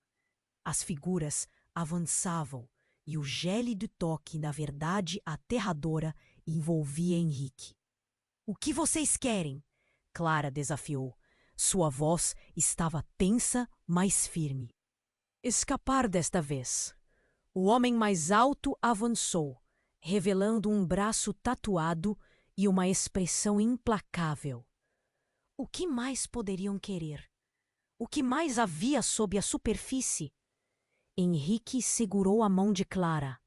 A: As figuras avançavam e o gélido toque da verdade aterradora envolvia Henrique. "O que vocês querem?" Clara desafiou. Sua voz estava tensa, mas firme. "Escapar desta vez." O homem mais alto avançou, revelando um braço tatuado e uma expressão implacável. O que mais poderiam querer? O que mais havia sob a superfície? Henrique segurou a mão de Clara,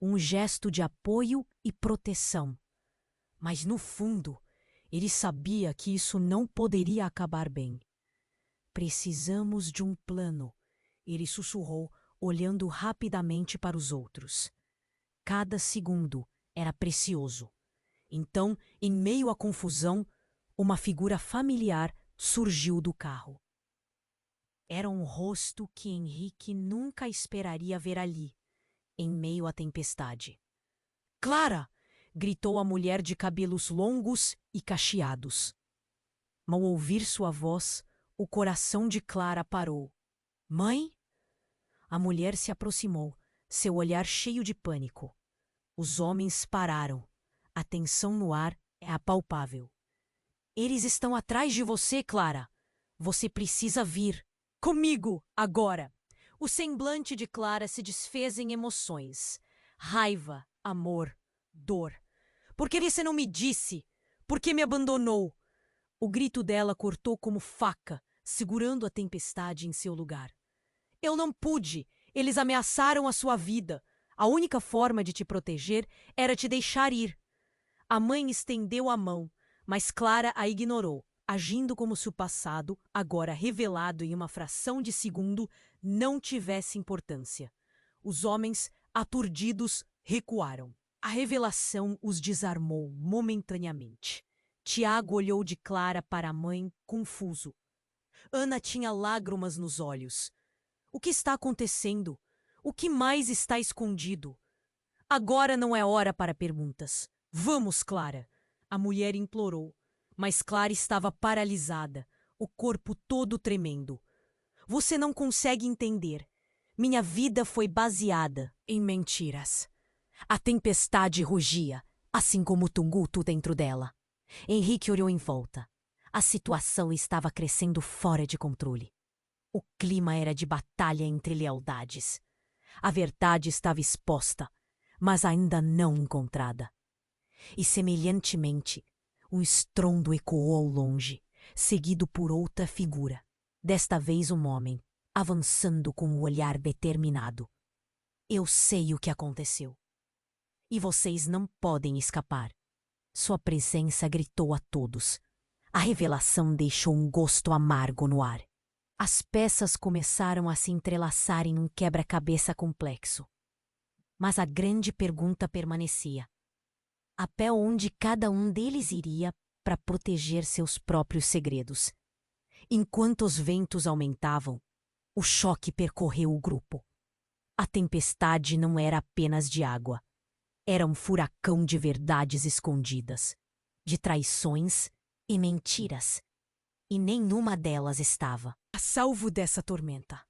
A: um gesto de apoio e proteção. Mas no fundo, ele sabia que isso não poderia acabar bem. "Precisamos de um plano", ele sussurrou, olhando rapidamente para os outros. Cada segundo era precioso. Então, em meio à confusão, uma figura familiar surgiu do carro. Era um rosto que Henrique nunca esperaria ver ali, em meio à tempestade. "Clara!" gritou a mulher de cabelos longos e cacheados. Ao ouvir sua voz, o coração de Clara parou. "Mãe?" A mulher se aproximou, seu olhar cheio de pânico. Os homens pararam. A tensão no ar é apalpável. "Eles estão atrás de você, Clara. Você precisa vir. Comigo, agora!" O semblante de Clara se desfez em emoções. Raiva, amor, dor. "Por que você não me disse? Por que me abandonou?" O grito dela cortou como faca, segurando a tempestade em seu lugar. "Eu não pude. Eles ameaçaram a sua vida. A única forma de te proteger era te deixar ir." A mãe estendeu a mão, mas Clara a ignorou, agindo como se o passado, agora revelado em uma fração de segundo, não tivesse importância. Os homens, aturdidos, recuaram. A revelação os desarmou momentaneamente. Tiago olhou de Clara para a mãe, confuso. Ana tinha lágrimas nos olhos. O que está acontecendo? O que mais está escondido? Agora não é hora para perguntas. Vamos, Clara! A mulher implorou, mas Clara estava paralisada, o corpo todo tremendo. Você não consegue entender. Minha vida foi baseada em mentiras. A tempestade rugia, assim como o tumulto dentro dela. Henrique olhou em volta. A situação estava crescendo fora de controle. O clima era de batalha entre lealdades. A verdade estava exposta, mas ainda não encontrada. E, semelhantemente, um estrondo ecoou ao longe, seguido por outra figura. Desta vez um homem, avançando com um olhar determinado. Eu sei o que aconteceu. E vocês não podem escapar. Sua presença gritou a todos. A revelação deixou um gosto amargo no ar. As peças começaram a se entrelaçar em um quebra-cabeça complexo. Mas a grande pergunta permanecia. Até onde cada um deles iria para proteger seus próprios segredos? Enquanto os ventos aumentavam, o choque percorreu o grupo. A tempestade não era apenas de água. Era um furacão de verdades escondidas, de traições e mentiras. E nenhuma delas estava a salvo dessa tormenta.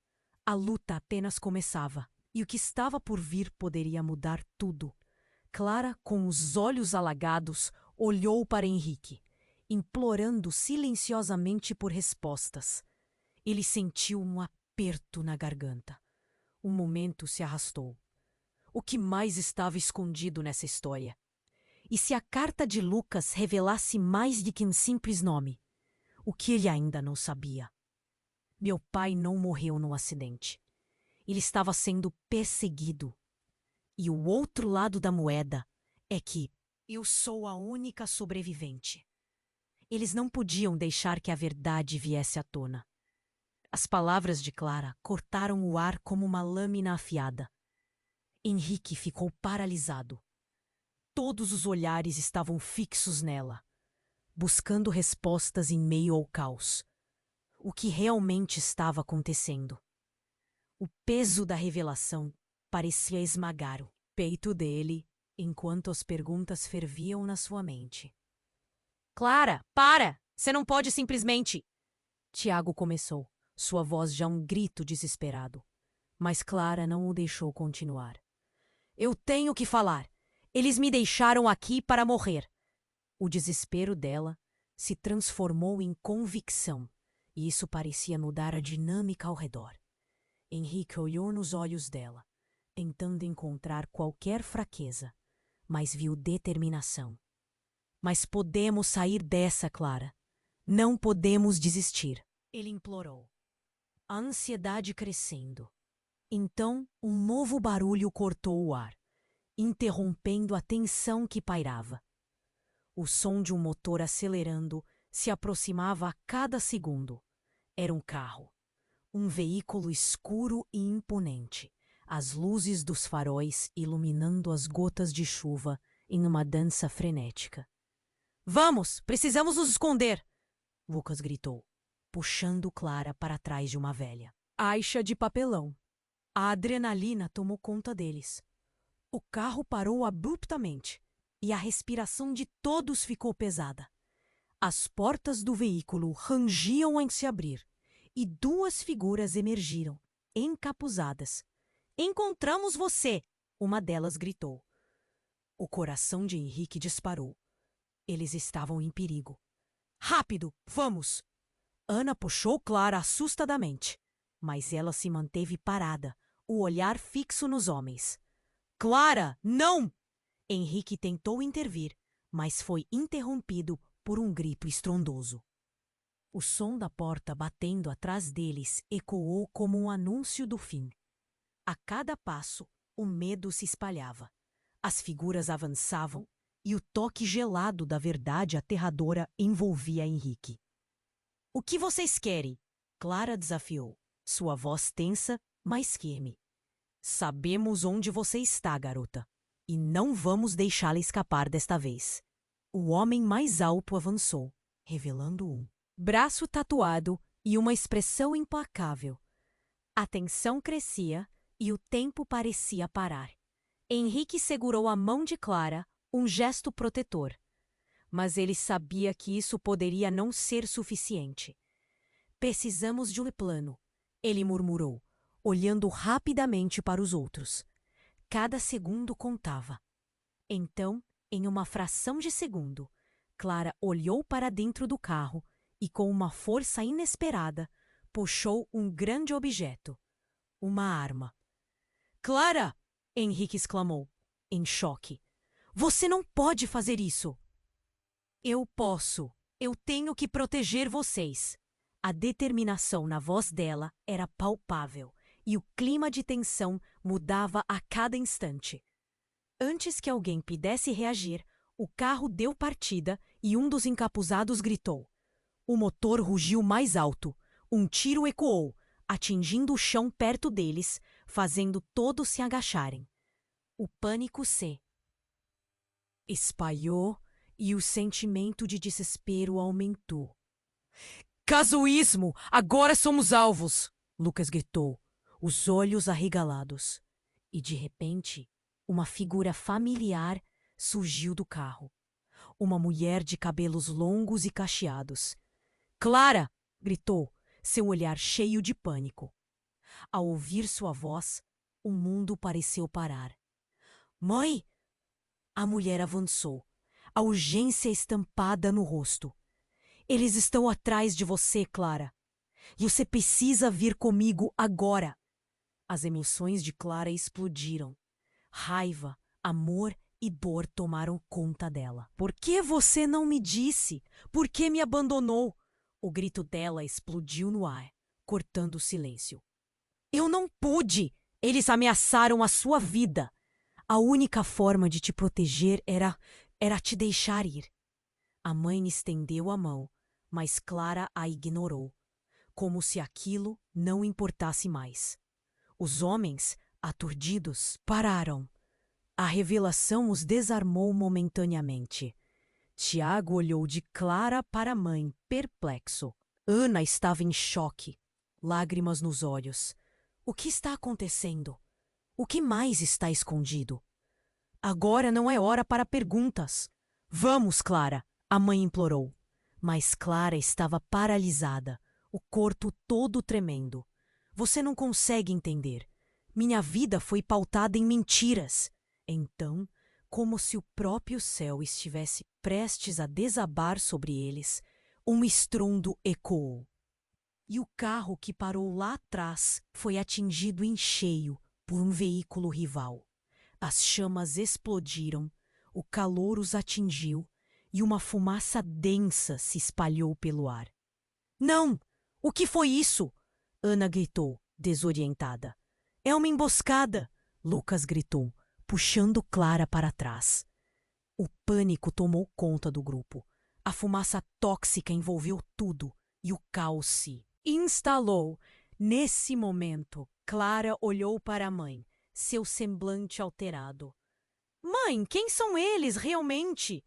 A: A luta apenas começava, e o que estava por vir poderia mudar tudo. Clara, com os olhos alagados, olhou para Henrique, implorando silenciosamente por respostas. Ele sentiu um aperto na garganta. Um momento se arrastou. O que mais estava escondido nessa história? E se a carta de Lucas revelasse mais do que um simples nome? O que ele ainda não sabia? Meu pai não morreu num acidente. Ele estava sendo perseguido. E o outro lado da moeda é que eu sou a única sobrevivente. Eles não podiam deixar que a verdade viesse à tona. As palavras de Clara cortaram o ar como uma lâmina afiada. Henrique ficou paralisado. Todos os olhares estavam fixos nela, buscando respostas em meio ao caos. O que realmente estava acontecendo? O peso da revelação parecia esmagar o peito dele enquanto as perguntas ferviam na sua mente. Clara, para! Você não pode simplesmente... Tiago começou, sua voz já um grito desesperado. Mas Clara não o deixou continuar. Eu tenho que falar. Eles me deixaram aqui para morrer. O desespero dela se transformou em convicção, e isso parecia mudar a dinâmica ao redor. Henrique olhou nos olhos dela, tentando encontrar qualquer fraqueza, mas viu determinação. Mas podemos sair dessa, Clara. Não podemos desistir, ele implorou. A ansiedade crescendo. Então, um novo barulho cortou o ar, interrompendo a tensão que pairava. O som de um motor acelerando se aproximava a cada segundo. Era um carro. Um veículo escuro e imponente, as luzes dos faróis iluminando as gotas de chuva em uma dança frenética. Vamos! Precisamos nos esconder! Lucas gritou, puxando Clara para trás de uma velha. Aixa de papelão. A adrenalina tomou conta deles. O carro parou abruptamente e a respiração de todos ficou pesada. As portas do veículo rangiam em se abrir e duas figuras emergiram, encapuzadas. Encontramos você! Uma delas gritou. O coração de Henrique disparou. Eles estavam em perigo. Rápido, vamos! Ana puxou Clara assustadamente, mas ela se manteve parada, o olhar fixo nos homens. Clara, não! Henrique tentou intervir, mas foi interrompido por um grito estrondoso. O som da porta batendo atrás deles ecoou como um anúncio do fim. A cada passo, o medo se espalhava. As figuras avançavam e o toque gelado da verdade aterradora envolvia Henrique. O que vocês querem? Clara desafiou, sua voz tensa, mas firme. Sabemos onde você está, garota, e não vamos deixá-la escapar desta vez. O homem mais alto avançou, revelando um braço tatuado e uma expressão implacável. A tensão crescia e o tempo parecia parar. Henrique segurou a mão de Clara, um gesto protetor. Mas ele sabia que isso poderia não ser suficiente. Precisamos de um plano, ele murmurou, olhando rapidamente para os outros. Cada segundo contava. Então, em uma fração de segundo, Clara olhou para dentro do carro e, com uma força inesperada, puxou um grande objeto. Uma arma. Clara! Henrique exclamou, em choque. Você não pode fazer isso! Eu posso. Eu tenho que proteger vocês. A determinação na voz dela era palpável e o clima de tensão mudava a cada instante. Antes que alguém pudesse reagir, o carro deu partida e um dos encapuzados gritou. O motor rugiu mais alto. Um tiro ecoou, atingindo o chão perto deles, fazendo todos se agacharem. O pânico se espalhou e o sentimento de desespero aumentou. Casuísmo! Agora somos alvos! Lucas gritou, os olhos arregalados. E de repente, Uma figura familiar surgiu do carro. Uma mulher de cabelos longos e cacheados. Clara! Gritou, seu olhar cheio de pânico. Ao ouvir sua voz, o mundo pareceu parar. Mãe! A mulher avançou, a urgência estampada no rosto. Eles estão atrás de você, Clara. E você precisa vir comigo agora. As emoções de Clara explodiram. Raiva, amor e dor tomaram conta dela. Por que você não me disse? Por que me abandonou? O grito dela explodiu no ar, cortando o silêncio. Eu não pude! Eles ameaçaram a sua vida. A única forma de te proteger era te deixar ir. A mãe estendeu a mão, mas Clara a ignorou, como se aquilo não importasse mais. Os homens, aturdidos, pararam. A revelação os desarmou momentaneamente. Tiago olhou de Clara para a mãe, perplexo. Ana estava em choque, lágrimas nos olhos. O que está acontecendo? O que mais está escondido? Agora não é hora para perguntas. Vamos, Clara, a mãe implorou. Mas Clara estava paralisada, o corpo todo tremendo. Você não consegue entender. Minha vida foi pautada em mentiras. Então, como se o próprio céu estivesse prestes a desabar sobre eles, um estrondo ecoou. E o carro que parou lá atrás foi atingido em cheio por um veículo rival. As chamas explodiram, o calor os atingiu e uma fumaça densa se espalhou pelo ar. Não! O que foi isso? Ana gritou, desorientada. É uma emboscada! Lucas gritou, puxando Clara para trás. O pânico tomou conta do grupo. A fumaça tóxica envolveu tudo e o caos se instalou. Nesse momento, Clara olhou para a mãe, seu semblante alterado. Mãe, quem são eles realmente?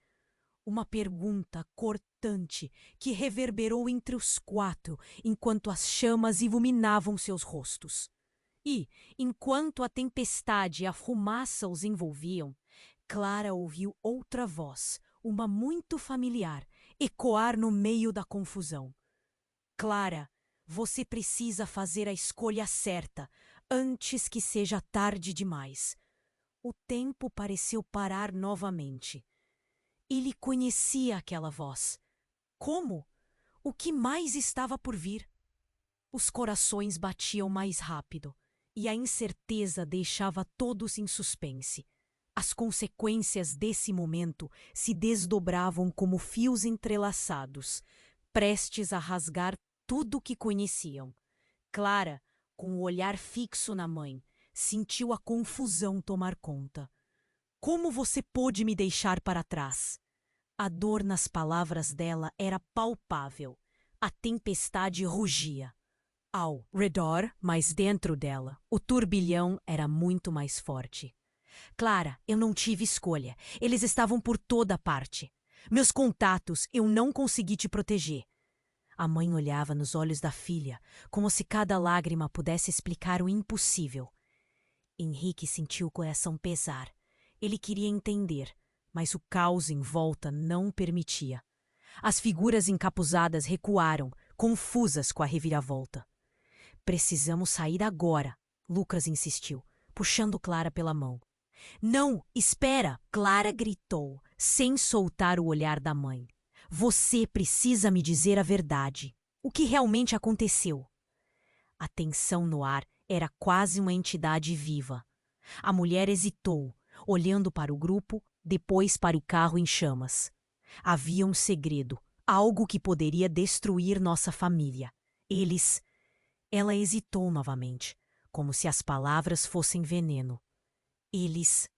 A: Uma pergunta cortante que reverberou entre os quatro enquanto as chamas iluminavam seus rostos. E, enquanto a tempestade e a fumaça os envolviam, Clara ouviu outra voz, uma muito familiar, ecoar no meio da confusão. Clara, você precisa fazer a escolha certa, antes que seja tarde demais. O tempo pareceu parar novamente. Ele conhecia aquela voz. Como? O que mais estava por vir? Os corações batiam mais rápido, e a incerteza deixava todos em suspense. As consequências desse momento se desdobravam como fios entrelaçados, prestes a rasgar tudo o que conheciam. Clara, com o olhar fixo na mãe, sentiu a confusão tomar conta. Como você pôde me deixar para trás? A dor nas palavras dela era palpável. A tempestade rugia. Ao redor, mas dentro dela, o turbilhão era muito mais forte. Clara, eu não tive escolha. Eles estavam por toda parte. Meus contatos, eu não consegui te proteger. A mãe olhava nos olhos da filha, como se cada lágrima pudesse explicar o impossível. Henrique sentiu o coração pesar. Ele queria entender, mas o caos em volta não permitia. As figuras encapuzadas recuaram, confusas com a reviravolta. Precisamos sair agora, Lucas insistiu, puxando Clara pela mão. Não, espera! Clara gritou, sem soltar o olhar da mãe. Você precisa me dizer a verdade. O que realmente aconteceu? A tensão no ar era quase uma entidade viva. A mulher hesitou, olhando para o grupo, depois para o carro em chamas. Havia um segredo, algo que poderia destruir nossa família. Eles... Ela hesitou novamente, como se as palavras fossem veneno. Eles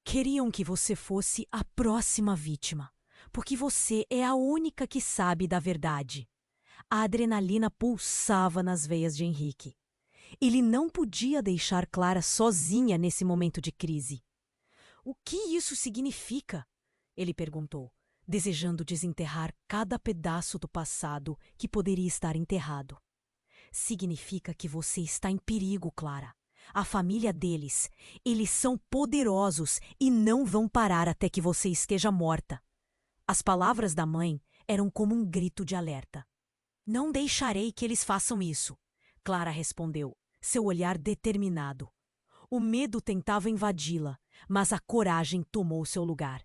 A: queriam que você fosse a próxima vítima, porque você é a única que sabe da verdade. A adrenalina pulsava nas veias de Henrique. Ele não podia deixar Clara sozinha nesse momento de crise. O que isso significa? Ele perguntou, desejando desenterrar cada pedaço do passado que poderia estar enterrado. Significa que você está em perigo, Clara. A família deles. Eles são poderosos e não vão parar até que você esteja morta. As palavras da mãe eram como um grito de alerta. Não deixarei que eles façam isso, Clara respondeu, seu olhar determinado. O medo tentava invadi-la, mas a coragem tomou seu lugar.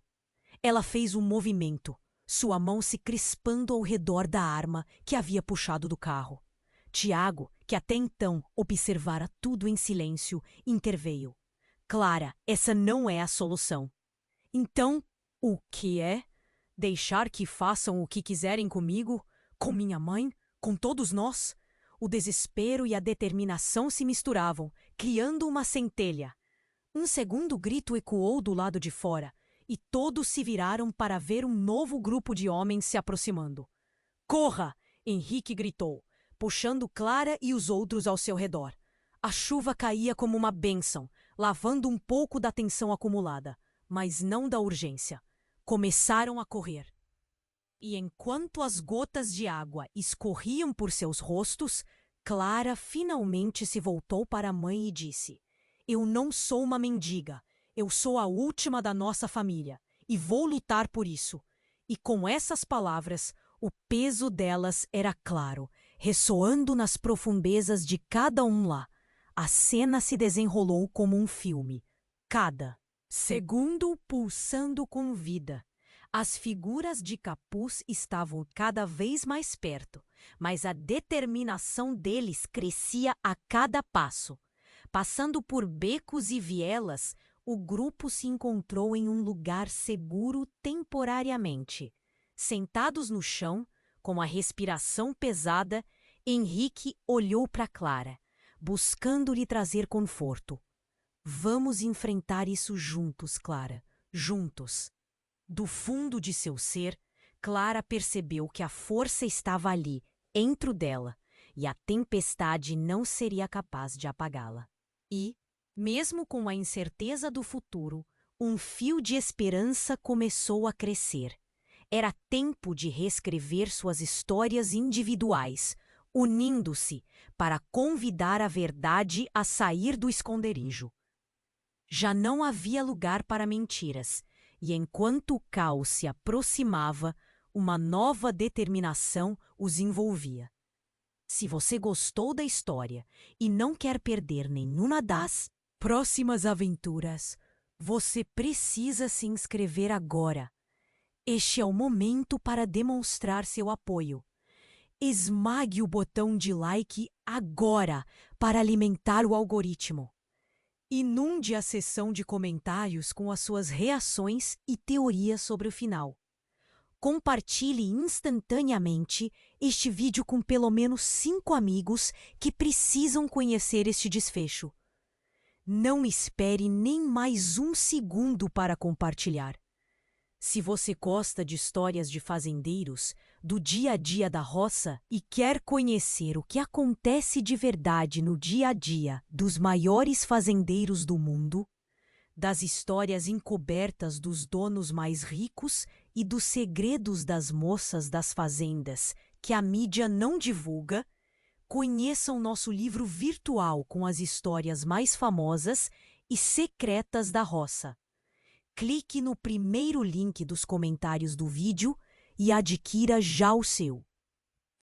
A: Ela fez um movimento, sua mão se crispando ao redor da arma que havia puxado do carro. Tiago, que até então observara tudo em silêncio, interveio. Clara, essa não é a solução. Então, o que é? Deixar que façam o que quiserem comigo? Com minha mãe? Com todos nós? O desespero e a determinação se misturavam, criando uma centelha. Um segundo grito ecoou do lado de fora, e todos se viraram para ver um novo grupo de homens se aproximando. Corra! Henrique gritou, puxando Clara e os outros ao seu redor. A chuva caía como uma bênção, lavando um pouco da tensão acumulada, mas não da urgência. Começaram a correr. E enquanto as gotas de água escorriam por seus rostos, Clara finalmente se voltou para a mãe e disse: Eu não sou uma mendiga, eu sou a última da nossa família, e vou lutar por isso. E com essas palavras, o peso delas era claro, ressoando nas profundezas de cada um lá. A cena se desenrolou como um filme, cada segundo pulsando com vida. As figuras de capuz estavam cada vez mais perto, mas a determinação deles crescia a cada passo. Passando por becos e vielas, o grupo se encontrou em um lugar seguro temporariamente. Sentados no chão, com a respiração pesada, Henrique olhou para Clara, buscando lhe trazer conforto. Vamos enfrentar isso juntos, Clara, juntos. Do fundo de seu ser, Clara percebeu que a força estava ali, dentro dela, e a tempestade não seria capaz de apagá-la. E, mesmo com a incerteza do futuro, um fio de esperança começou a crescer. Era tempo de reescrever suas histórias individuais, unindo-se para convidar a verdade a sair do esconderijo. Já não havia lugar para mentiras, e enquanto o caos se aproximava, uma nova determinação os envolvia. Se você gostou da história e não quer perder nenhuma das próximas aventuras, você precisa se inscrever agora. Este é o momento para demonstrar seu apoio. Esmague o botão de like agora para alimentar o algoritmo. Inunde a seção de comentários com as suas reações e teorias sobre o final. Compartilhe instantaneamente este vídeo com pelo menos 5 amigos que precisam conhecer este desfecho. Não espere nem mais um segundo para compartilhar. Se você gosta de histórias de fazendeiros, do dia a dia da roça e quer conhecer o que acontece de verdade no dia a dia dos maiores fazendeiros do mundo, das histórias encobertas dos donos mais ricos e dos segredos das moças das fazendas que a mídia não divulga, conheça o nosso livro virtual com as histórias mais famosas e secretas da roça. Clique no primeiro link dos comentários do vídeo e adquira já o seu.